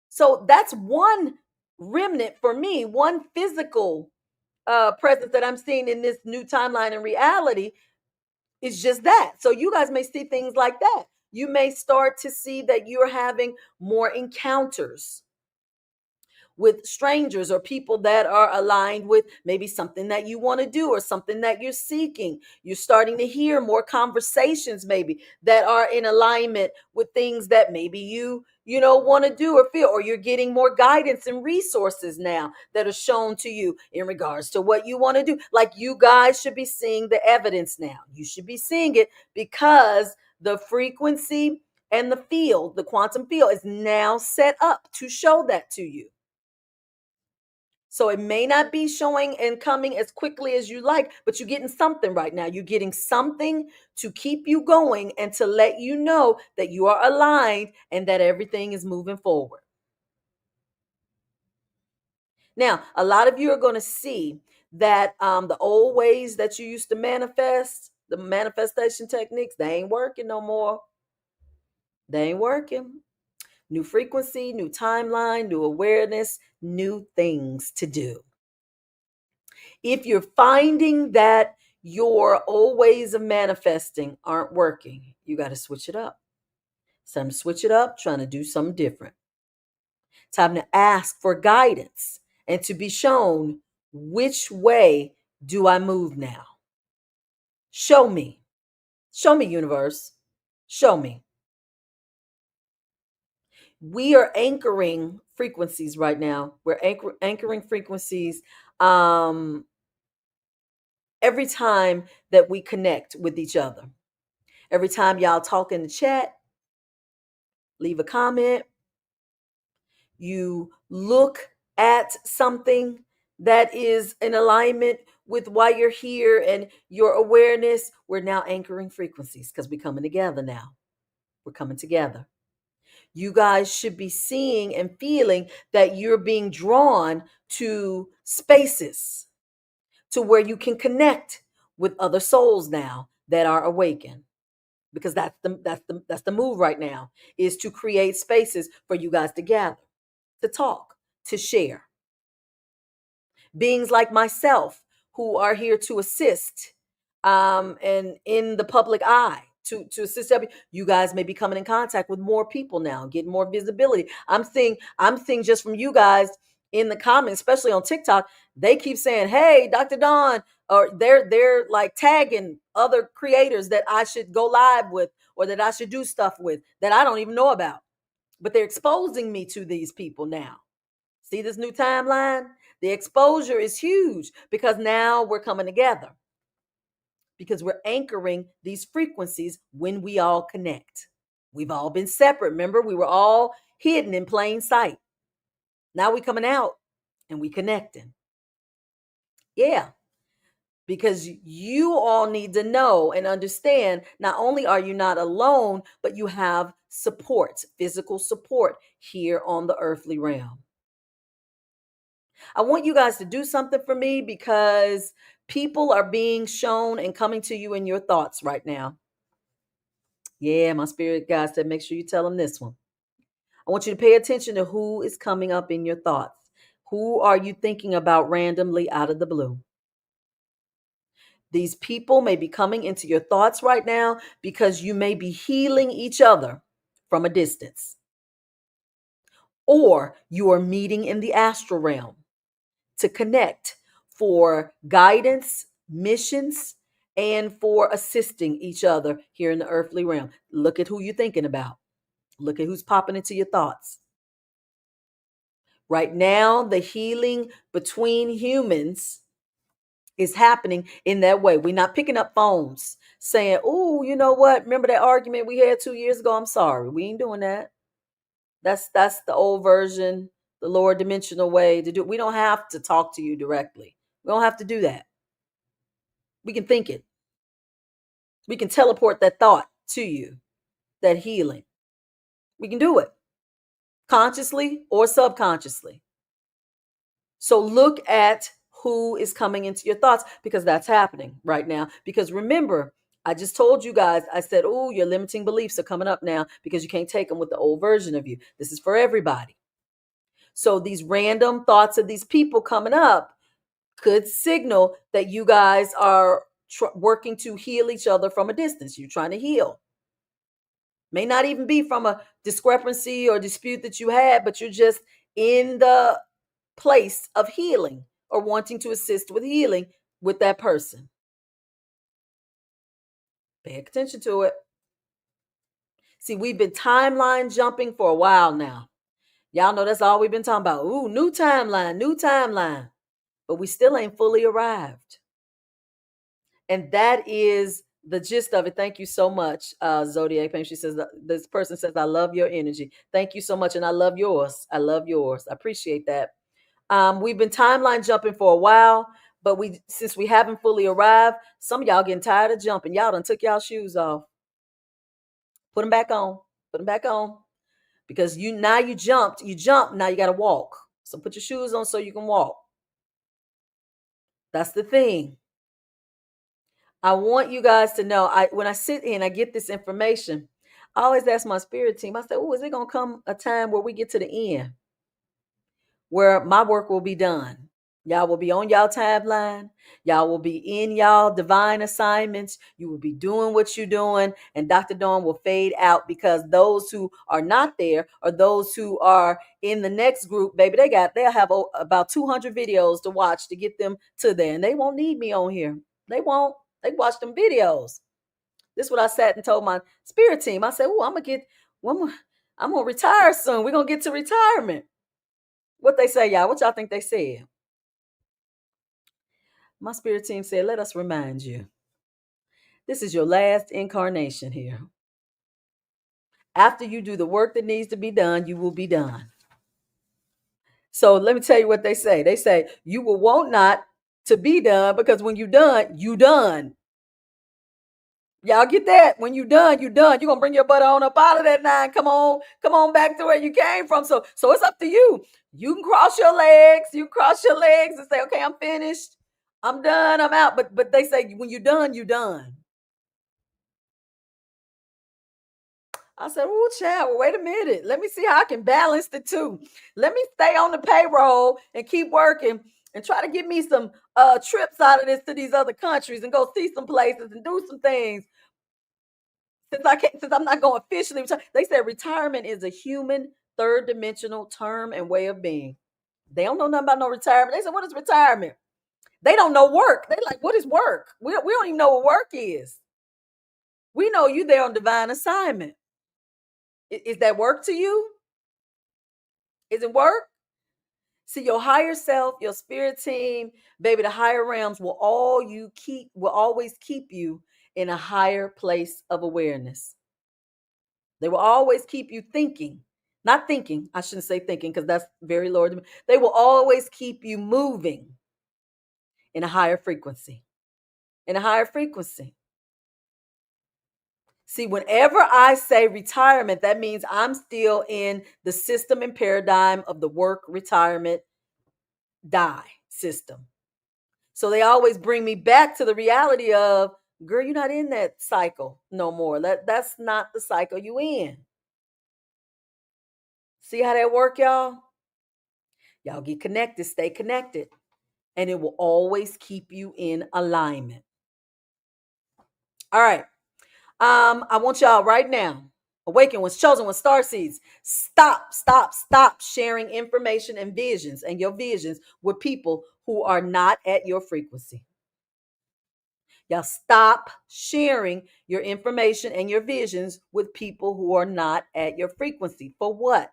So that's one remnant for me, one physical presence that I'm seeing in this new timeline and reality. It's just that. So you guys may see things like that. You may start to see that you're having more encounters with strangers or people that are aligned with maybe something that you want to do or something that you're seeking. You're starting to hear more conversations maybe that are in alignment with things that maybe you know want to do or feel, or you're getting more guidance and resources now that are shown to you in regards to what you want to do. Like, you guys should be seeing the evidence now. You should be seeing it because the frequency and the quantum field is now set up to show that to you. So it may not be showing and coming as quickly as you like, but you're getting something right now. You're getting something to keep you going and to let you know that you are aligned and that everything is moving forward. Now, a lot of you are going to see that the old ways that you used to manifest, the manifestation techniques, they ain't working no more. They ain't working. New frequency, new timeline, new awareness, new things to do. If you're finding that your old ways of manifesting aren't working, you got to switch it up. It's time to switch it up, trying to do something different. Time to ask for guidance and to be shown, which way do I move now? Show me. Show me, universe. Show me. We are anchoring frequencies right now. We're anchoring frequencies every time that we connect with each other. Every time y'all talk in the chat, leave a comment, you look at something that is in alignment with why you're here and your awareness, we're now anchoring frequencies because we're coming together now. We're coming together. You guys should be seeing and feeling that you're being drawn to spaces to where you can connect with other souls now that are awakened, because that's the move right now, is to create spaces for you guys to gather, to talk, to share. Beings like myself who are here to assist, and in the public eye to assist you guys may be coming in contact with more people now, getting more visibility. I'm seeing just from you guys in the comments, especially on TikTok, they keep saying, "Hey, Dr. Dawn," or they're like tagging other creators that I should go live with or that I should do stuff with that I don't even know about. But they're exposing me to these people now. See this new timeline? The exposure is huge because now we're coming together, because we're anchoring these frequencies when we all connect. We've all been separate. Remember, we were all hidden in plain sight. Now we coming out and we connecting. Yeah, because you all need to know and understand, not only are you not alone, but you have support, physical support here on the earthly realm. I want you guys to do something for me because people are being shown and coming to you in your thoughts right now. Yeah, my spirit guide said, make sure you tell them this one. I want you to pay attention to who is coming up in your thoughts. Who are you thinking about randomly out of the blue? These people may be coming into your thoughts right now because you may be healing each other from a distance, or you are meeting in the astral realm to connect for guidance, missions, and for assisting each other here in the earthly realm. Look at who you're thinking about. Look at who's popping into your thoughts. Right now, the healing between humans is happening in that way. We're not picking up phones saying, "Oh, you know what? Remember that argument we had 2 years ago? I'm sorry." We ain't doing that. That's the old version, the lower dimensional way to do it. We don't have to talk to you directly. We don't have to do that. We can think it. We can teleport that thought to you, that healing. We can do it consciously or subconsciously. So look at who is coming into your thoughts, because that's happening right now. Because remember, I just told you guys, I said, oh, your limiting beliefs are coming up now because you can't take them with the old version of you. This is for everybody. So these random thoughts of these people coming up could signal that you guys are working to heal each other from a distance. You're trying to heal. May not even be from a discrepancy or dispute that you had, but you're just in the place of healing or wanting to assist with healing with that person. Pay attention to it. See, we've been timeline jumping for a while now. Y'all know that's all we've been talking about. Ooh, new timeline, new timeline. But we still ain't fully arrived. And that is the gist of it. Thank you so much, Zodiac Pain. She says, this person says, I love your energy. Thank you so much. And I love yours. I love yours. I appreciate that. We've been timeline jumping for a while, but since we haven't fully arrived, some of y'all getting tired of jumping. Y'all done took y'all shoes off. Put them back on. Put them back on. Because you jumped. You jumped. Now you got to walk. So put your shoes on so you can walk. That's the thing. I want you guys to know, when I sit here and I get this information, I always ask my spirit team, I say, oh, is it going to come a time where we get to the end where my work will be done? Y'all will be on y'all timeline. Y'all will be in y'all divine assignments. You will be doing what you're doing. And Dr. Dawn will fade out, because those who are not there, or those who are in the next group, baby, they'll have about 200 videos to watch to get them to there. And they won't need me on here. They won't. They watch them videos. This is what I sat and told my spirit team. I said, oh, I'm going to retire soon. We're going to get to retirement. What they say, y'all? What y'all think they said? My spirit team said, let us remind you, this is your last incarnation here. After you do the work that needs to be done, you will be done. So let me tell you what they say. They say, you will want not to be done, because when you done, you done. Y'all get that? When you done, you done. You're gonna bring your butt on up out of that nine. Come on back to where you came from. So it's up to you. You can cross your legs, and say, okay, I'm finished. I'm done, I'm out. But they say when you're done, you done. I said, oh, child, well, wait a minute. Let me see how I can balance the two. Let me stay on the payroll and keep working and try to get me some trips out of this to these other countries and go see some places and do some things. Since I'm not going to officially retire. They said retirement is a human third dimensional term and way of being. They don't know nothing about no retirement. They said, what is retirement? They don't know work. They like, what is work? We don't even know what work is. We know you there on divine assignment. Is that work to you? Is it work? See, your higher self, your spirit team, baby, the higher realms will always keep you in a higher place of awareness. They will always keep you thinking, not thinking. I shouldn't say thinking because that's very lower. They will always keep you moving in a higher frequency. In a higher frequency. See, whenever I say retirement, that means I'm still in the system and paradigm of the work retirement die system. So they always bring me back to the reality of, girl, you're not in that cycle no more. That's not the cycle you in. See how that work, y'all? Y'all get connected, stay connected, and it will always keep you in alignment. All right. I want y'all right now, awaken ones, chosen ones, star seeds, stop sharing information and visions and your visions with people who are not at your frequency. Y'all stop sharing your information and your visions with people who are not at your frequency. For what?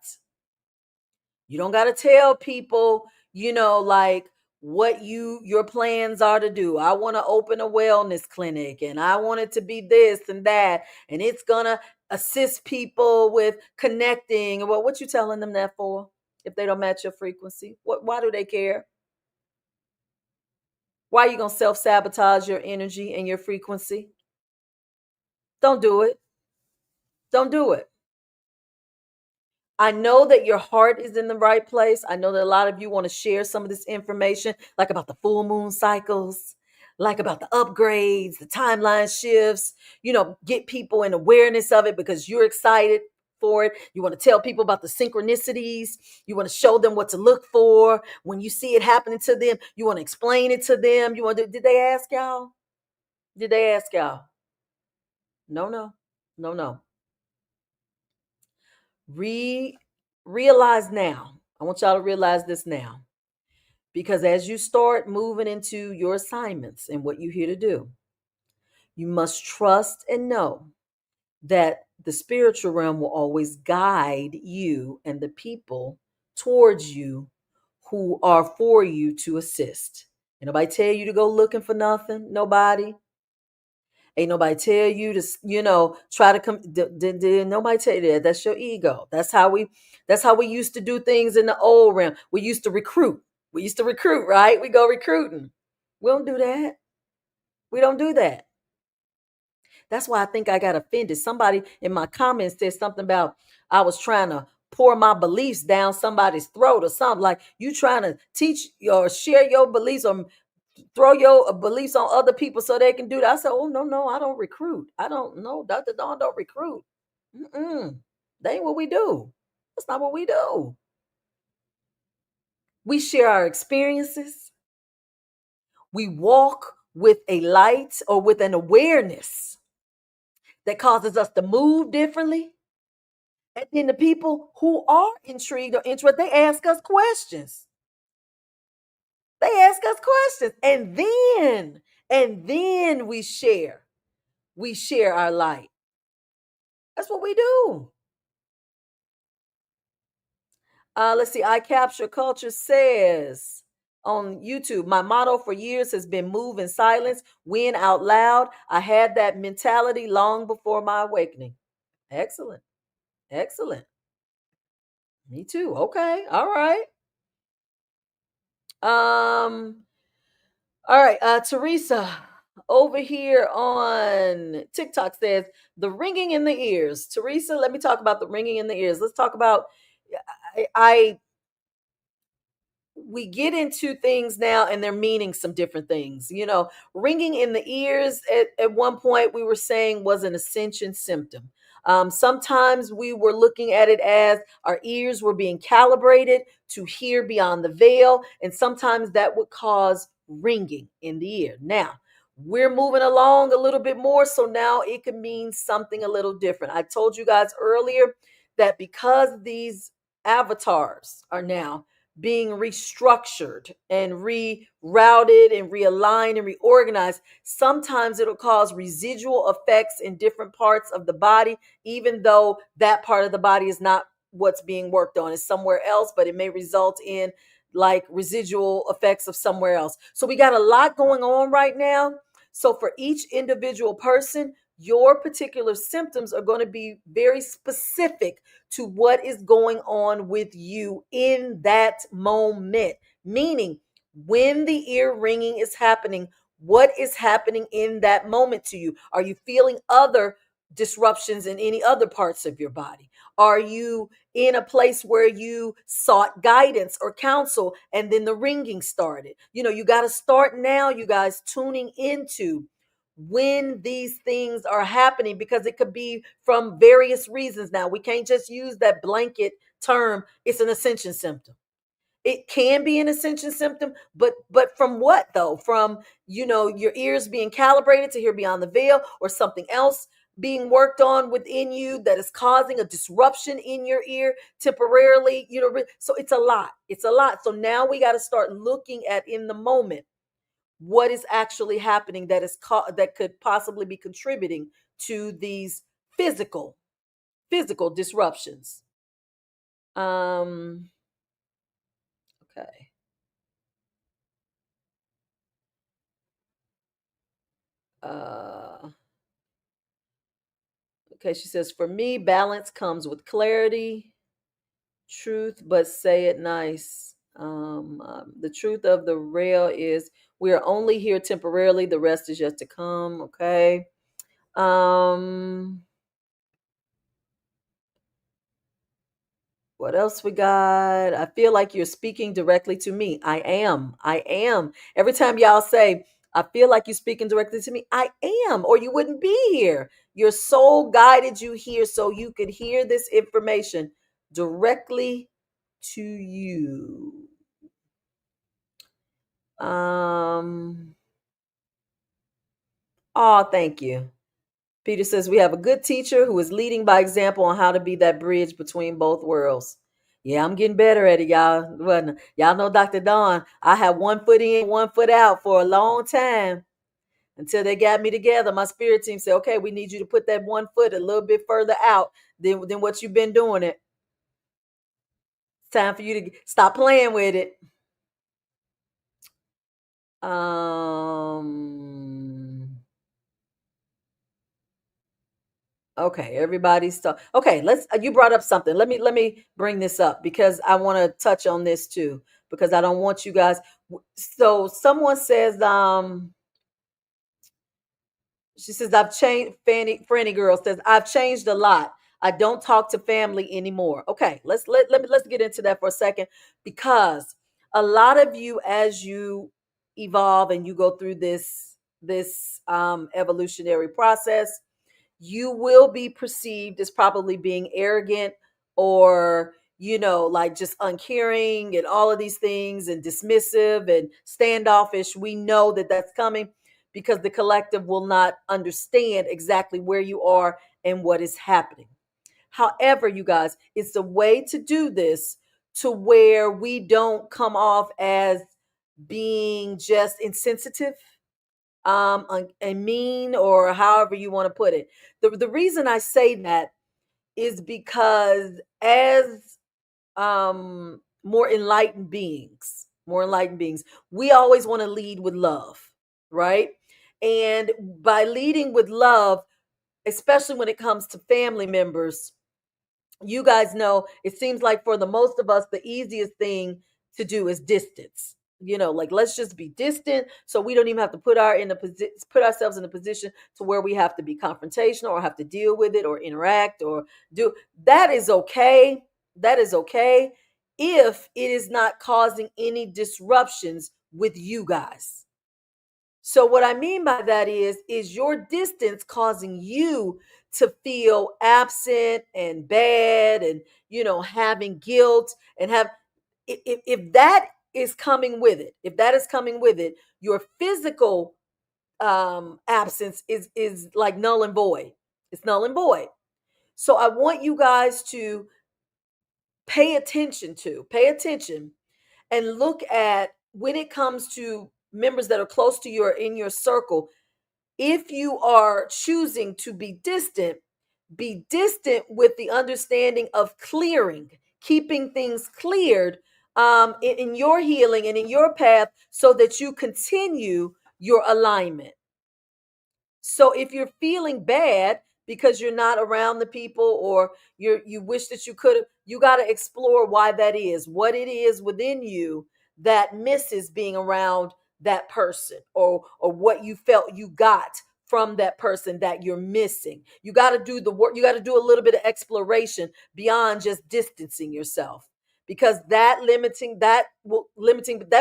You don't got to tell people, like what your plans are to do. I want to open a wellness clinic and I want it to be this and that, and it's going to assist people with connecting. Well, what you telling them that for? If they don't match your frequency, why do they care? Why are you going to self-sabotage your energy and your frequency? Don't do it. Don't do it. I know that your heart is in the right place. I know that a lot of you want to share some of this information, like about the full moon cycles, like about the upgrades, the timeline shifts, get people in awareness of it because you're excited for it. You want to tell people about the synchronicities. You want to show them what to look for when you see it happening to them. You want to explain it to them. Did they ask y'all? Did they ask y'all? No, no, no, no. Realize now. I want y'all to realize this now. Because as you start moving into your assignments and what you're here to do, you must trust and know that the spiritual realm will always guide you and the people towards you who are for you to assist. Ain't nobody tell you to go looking for nothing. Nobody. Ain't nobody tell you to, try to come. Did nobody tell you that? That's your ego. That's how we used to do things in the old realm. We used to recruit. Right? We go recruiting. We don't do that. We don't do that. That's why I think I got offended. Somebody in my comments said something about I was trying to pour my beliefs down somebody's throat or something. Like you trying to teach or share your beliefs or throw your beliefs on other people so they can do that. I said, oh, no, I don't recruit. I don't know. Dr. Dawn don't recruit. Mm-mm. That ain't what we do. That's not what we do. We share our experiences. We walk with a light or with an awareness that causes us to move differently. And then the people who are intrigued or interested, they ask us questions. They ask us questions. And then we share. We share our light. That's what we do. Let's see. I Capture Culture says, on YouTube. My motto for years has been move in silence, win out loud. I had that mentality long before my awakening. Excellent. Excellent. Me too. Okay. All right. Um, all right. Teresa over here on TikTok says the ringing in the ears. Teresa, let me talk about the ringing in the ears. Let's talk about I we get into things now and they're meaning some different things. Ringing in the ears at one point we were saying was an ascension symptom. Sometimes we were looking at it as our ears were being calibrated to hear beyond the veil, and sometimes that would cause ringing in the ear. Now, we're moving along a little bit more, so now it could mean something a little different. I told you guys earlier that because these avatars are now being restructured and rerouted and realigned and reorganized, sometimes it'll cause residual effects in different parts of the body, even though that part of the body is not what's being worked on, it's somewhere else, but it may result in like residual effects of somewhere else. So we got a lot going on right now. So for each individual person, your particular symptoms are going to be very specific to what is going on with you in that moment. Meaning, when the ear ringing is happening, what is happening in that moment to you? Are you feeling other disruptions in any other parts of your body? Are you in a place where you sought guidance or counsel and then the ringing started? You got to start now, you guys, tuning into when these things are happening, because it could be from various reasons. Now, we can't just use that blanket term, it's an ascension symptom. It can be an ascension symptom, but from what though? From your ears being calibrated to hear beyond the veil, or something else being worked on within you that is causing a disruption in your ear temporarily. So it's a lot. It's a lot. So now we got to start looking at, in the moment, what is actually happening that could possibly be contributing to these physical physical disruptions. Um okay. Uh okay, she says, for me, balance comes with clarity, truth, but say it nice. The truth of the rail is we are only here temporarily, the rest is yet to come. Okay. um What else we got? I feel like you're speaking directly to me. I am. I am. Every time y'all say, I feel like you're speaking directly to me, I am, or you wouldn't be here. Your soul guided you here so you could hear this information directly to you. Um, oh, thank you. Peter says we have a good teacher who is leading by example on how to be that bridge between both worlds. Yeah, I'm getting better at it, y'all. Y'all know Dr. Dawn. I had one foot in, one foot out for a long time until they got me together. My spirit team said, okay, we need you to put that one foot a little bit further out than what you've been doing it. It's time for you to stop playing with it. Um Okay, everybody's okay. Let's. You brought up something. Let me bring this up because I want to touch on this too, because I don't want you guys. So someone says, she says I've changed. Franny girl says I've changed a lot. I don't talk to family anymore. Okay, let's get into that for a second, because a lot of you, as you evolve and you go through this evolutionary process, you will be perceived as probably being arrogant, or like just uncaring and all of these things, and dismissive and standoffish. We know that that's coming because the collective will not understand exactly where you are and what is happening. However, you guys, it's a way to do this to where we don't come off as being just insensitive, and mean, or however you want to put it. The reason I say that is because, as more enlightened beings, more enlightened beings. We always want to lead with love, right? And by leading with love, especially when it comes to family members, you guys know it seems like for the most of us, the easiest thing to do is distance. Like let's just be distant, so we don't even have to put ourselves in a position to where we have to be confrontational or have to deal with it or interact or do that. Is okay. That is okay if it is not causing any disruptions with you guys. So what I mean by that is your distance causing you to feel absent and bad and having guilt and have if that is coming with it, if that is coming with it, your physical absence is like null and void. It's null and void. So I want you guys to pay attention and look at when it comes to members that are close to you or in your circle. If you are choosing to be distant with the understanding of clearing, keeping things cleared in your healing and in your path so that you continue your alignment. So if you're feeling bad because you're not around the people or you wish that you could have, you got to explore why that is, what it is within you that misses being around that person or what you felt you got from that person that you're missing. You got to do the work. You got to do a little bit of exploration beyond just distancing yourself, because limiting that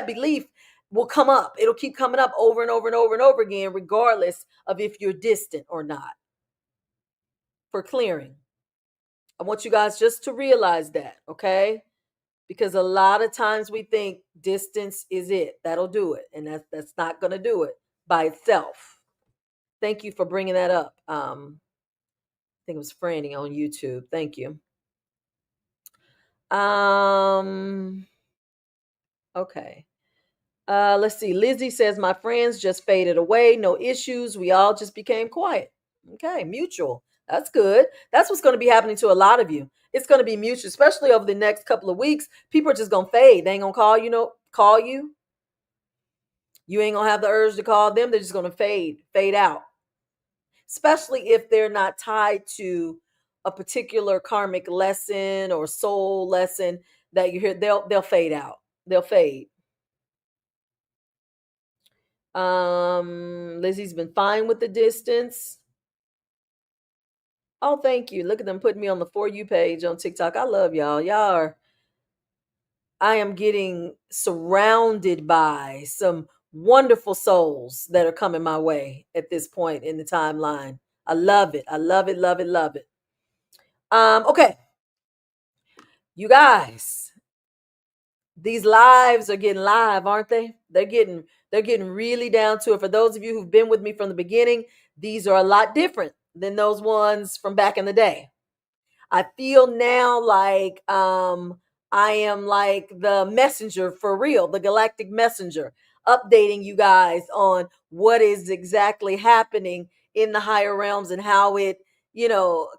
belief will come up. It'll keep coming up over and over and over and over again, regardless of if you're distant or not. For clearing, I want you guys just to realize that, okay? Because a lot of times we think distance is it. That'll do it. And that's not going to do it by itself. Thank you for bringing that up. I think it was Franny on YouTube. Thank you. Okay. Let's see. Lizzie says, my friends just faded away. No issues. We all just became quiet. Okay, mutual. That's good. That's what's going to be happening to a lot of you. It's going to be mutual, especially over the next couple of weeks. People are just going to fade. They ain't going to call you. You ain't going to have the urge to call them. They're just going to fade out. Especially if they're not tied to a particular karmic lesson or soul lesson that you hear, they'll fade out. They'll fade. Lizzie's been fine with the distance. Oh, thank you. Look at them putting me on the For You page on TikTok. I love y'all. I am getting surrounded by some wonderful souls that are coming my way at this point in the timeline. I love it. I love it, love it, love it. Okay. You guys, these lives are getting live, aren't they? They're getting really down to it. For those of you who've been with me from the beginning, these are a lot different than those ones from back in the day. I feel now like I am like the messenger for real, the galactic messenger, updating you guys on what is exactly happening in the higher realms and how it,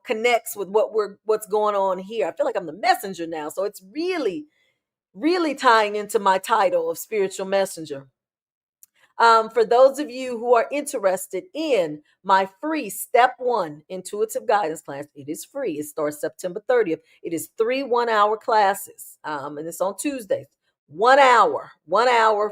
connects with what's going on here. I feel like I'm the messenger now. So it's really, really tying into my title of spiritual messenger. For those of you who are interested in my free Step 1 Intuitive Guidance class, it is free. It starts September 30th. It is 3 1-hour classes, and it's on Tuesdays. 1 hour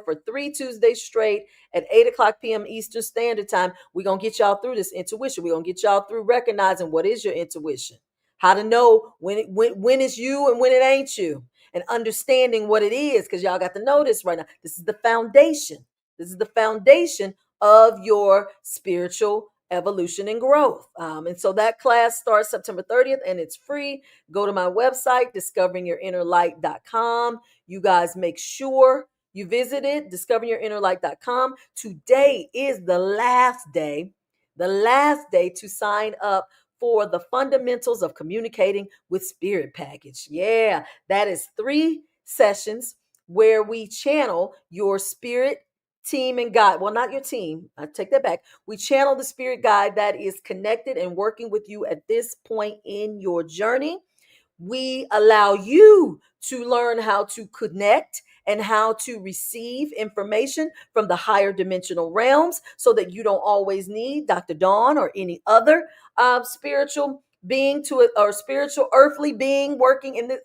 for 3 Tuesdays straight at 8 o'clock p.m. Eastern Standard Time. We're going to get y'all through this intuition. We're going to get y'all through recognizing what is your intuition, how to know when it's you and when it ain't you, and understanding what it is, because y'all got to know this right now. This is the foundation. This is the foundation of your spiritual evolution and growth. And so that class starts September 30th and it's free. Go to my website, discoveringyourinnerlight.com. You guys make sure you visit it, discoveringyourinnerlight.com. Today is the last day to sign up for the Fundamentals of Communicating with Spirit package. Yeah, that is 3 sessions where we channel your spirit team and guide. Well, not your team. I take that back. We channel the spirit guide that is connected and working with you at this point in your journey. We allow you to learn how to connect and how to receive information from the higher dimensional realms so that you don't always need Dr. Dawn or any other spiritual being or spiritual earthly being working in this,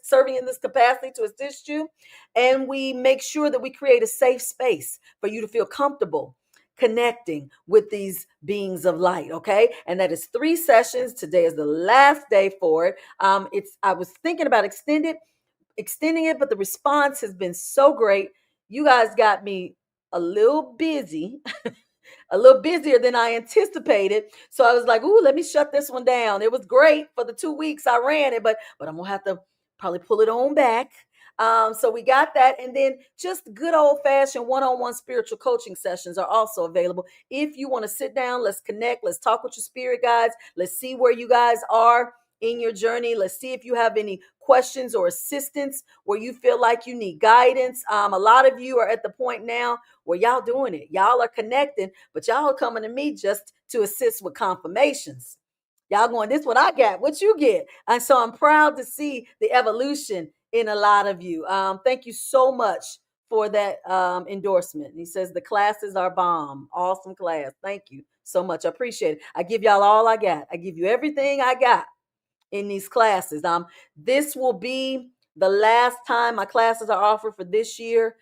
serving in this capacity to assist you. And we make sure that we create a safe space for you to feel comfortable connecting with these beings of light. Okay, and that is 3 sessions. Today is the last day for it. It's I was thinking about extending it, but the response has been so great. You guys got me a little busy, a little busier than I anticipated. So I was like, ooh, let me shut this one down. It was great for the 2 weeks I ran it, but I'm gonna have to probably pull it on back. So we got that. And then just good old fashioned one-on-one spiritual coaching sessions are also available. If you want to sit down, let's connect, let's talk with your spirit guides, let's see where you guys are in your journey. Let's see if you have any questions or assistance where you feel like you need guidance. A lot of you are at the point now where y'all doing it. Y'all are connecting, but y'all are coming to me just to assist with confirmations. Y'all going, this what I got, what you get. And so I'm proud to see the evolution in a lot of you. Thank you so much for that endorsement. He says the classes are bomb. Awesome class. Thank you so much. I appreciate it. I give y'all all I got. I give you everything I got in these classes. This will be the last time my classes are offered for this year.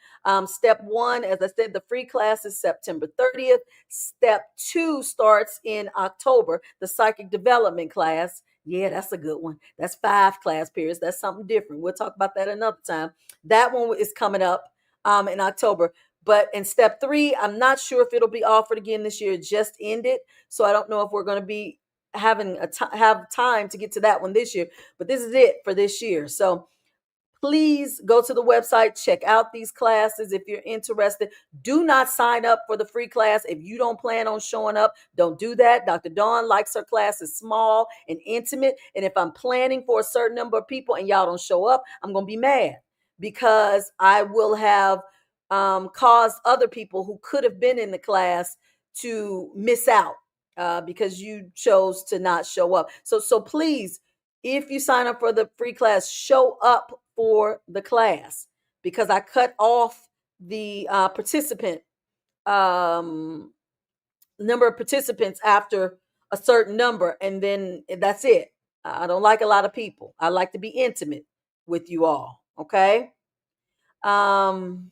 Step 1, as I said, the free class is September 30th. Step 2 starts in October, the psychic development class. Yeah, that's a good one. That's 5 class periods. That's something different. We'll talk about that another time. That one is coming up in October. But in step 3, I'm not sure if it'll be offered again this year. It just ended. So I don't know if we're going to be have time to get to that one this year, but this is it for this year. So please go to the website, check out these classes if you're interested. Do not sign up for the free class if you don't plan on showing up. Don't do that. Dr. Dawn likes her classes small and intimate, and if I'm planning for a certain number of people and y'all don't show up, I'm gonna be mad because I will have caused other people who could have been in the class to miss out because you chose to not show up. So please, if you sign up for the free class, show up for the class because I cut off the participant number of participants after a certain number, and then that's it. I don't like a lot of people. I like to be intimate with you all. Okay. Um,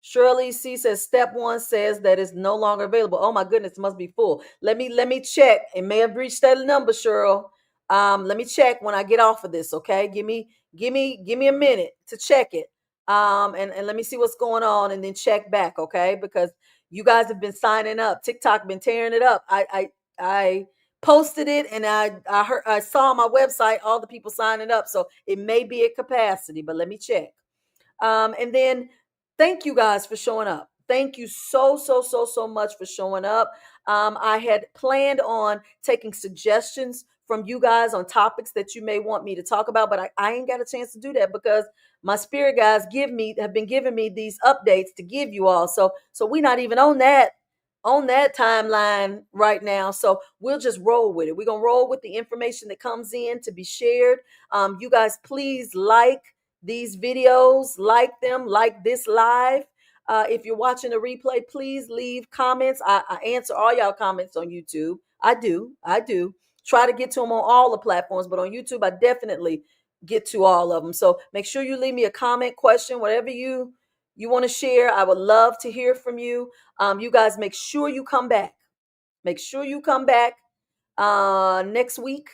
Shirley C says step 1 says that it's no longer available. Oh my goodness, it must be full. Let me check. It may have reached that number, Cheryl. Let me check when I get off of this. Okay, give me a minute to check it. And let me see what's going on, and then check back. Okay, because you guys have been signing up. TikTok been tearing it up. I posted it, and I saw on my website all the people signing up. So it may be at capacity, but let me check. And then thank you guys for showing up. Thank you so much for showing up. I had planned on taking suggestions from you guys on topics that you may want me to talk about, but I ain't got a chance to do that because my spirit guys have been giving me these updates to give you all. So we're not even on that timeline right now. So we'll just roll with it. We're gonna roll with the information that comes in to be shared. You guys, please like these videos, like them, like this live. If you're watching a replay, please leave comments. I answer all y'all comments on YouTube. I do. Try to get to them on all the platforms, but on YouTube, I definitely get to all of them. So make sure you leave me a comment, question, whatever you want to share. I would love to hear from you. You guys, make sure you come back. Make sure you come back next week.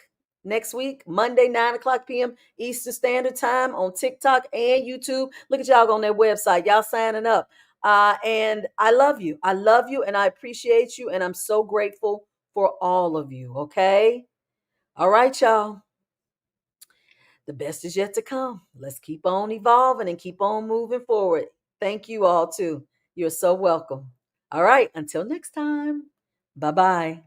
Next week, Monday, 9 o'clock p.m. Eastern Standard Time on TikTok and YouTube. Look at y'all on their website. Y'all signing up. And I love you. I love you and I appreciate you. And I'm so grateful for all of you. Okay. All right, y'all. The best is yet to come. Let's keep on evolving and keep on moving forward. Thank you all too. You're so welcome. All right. Until next time. Bye bye.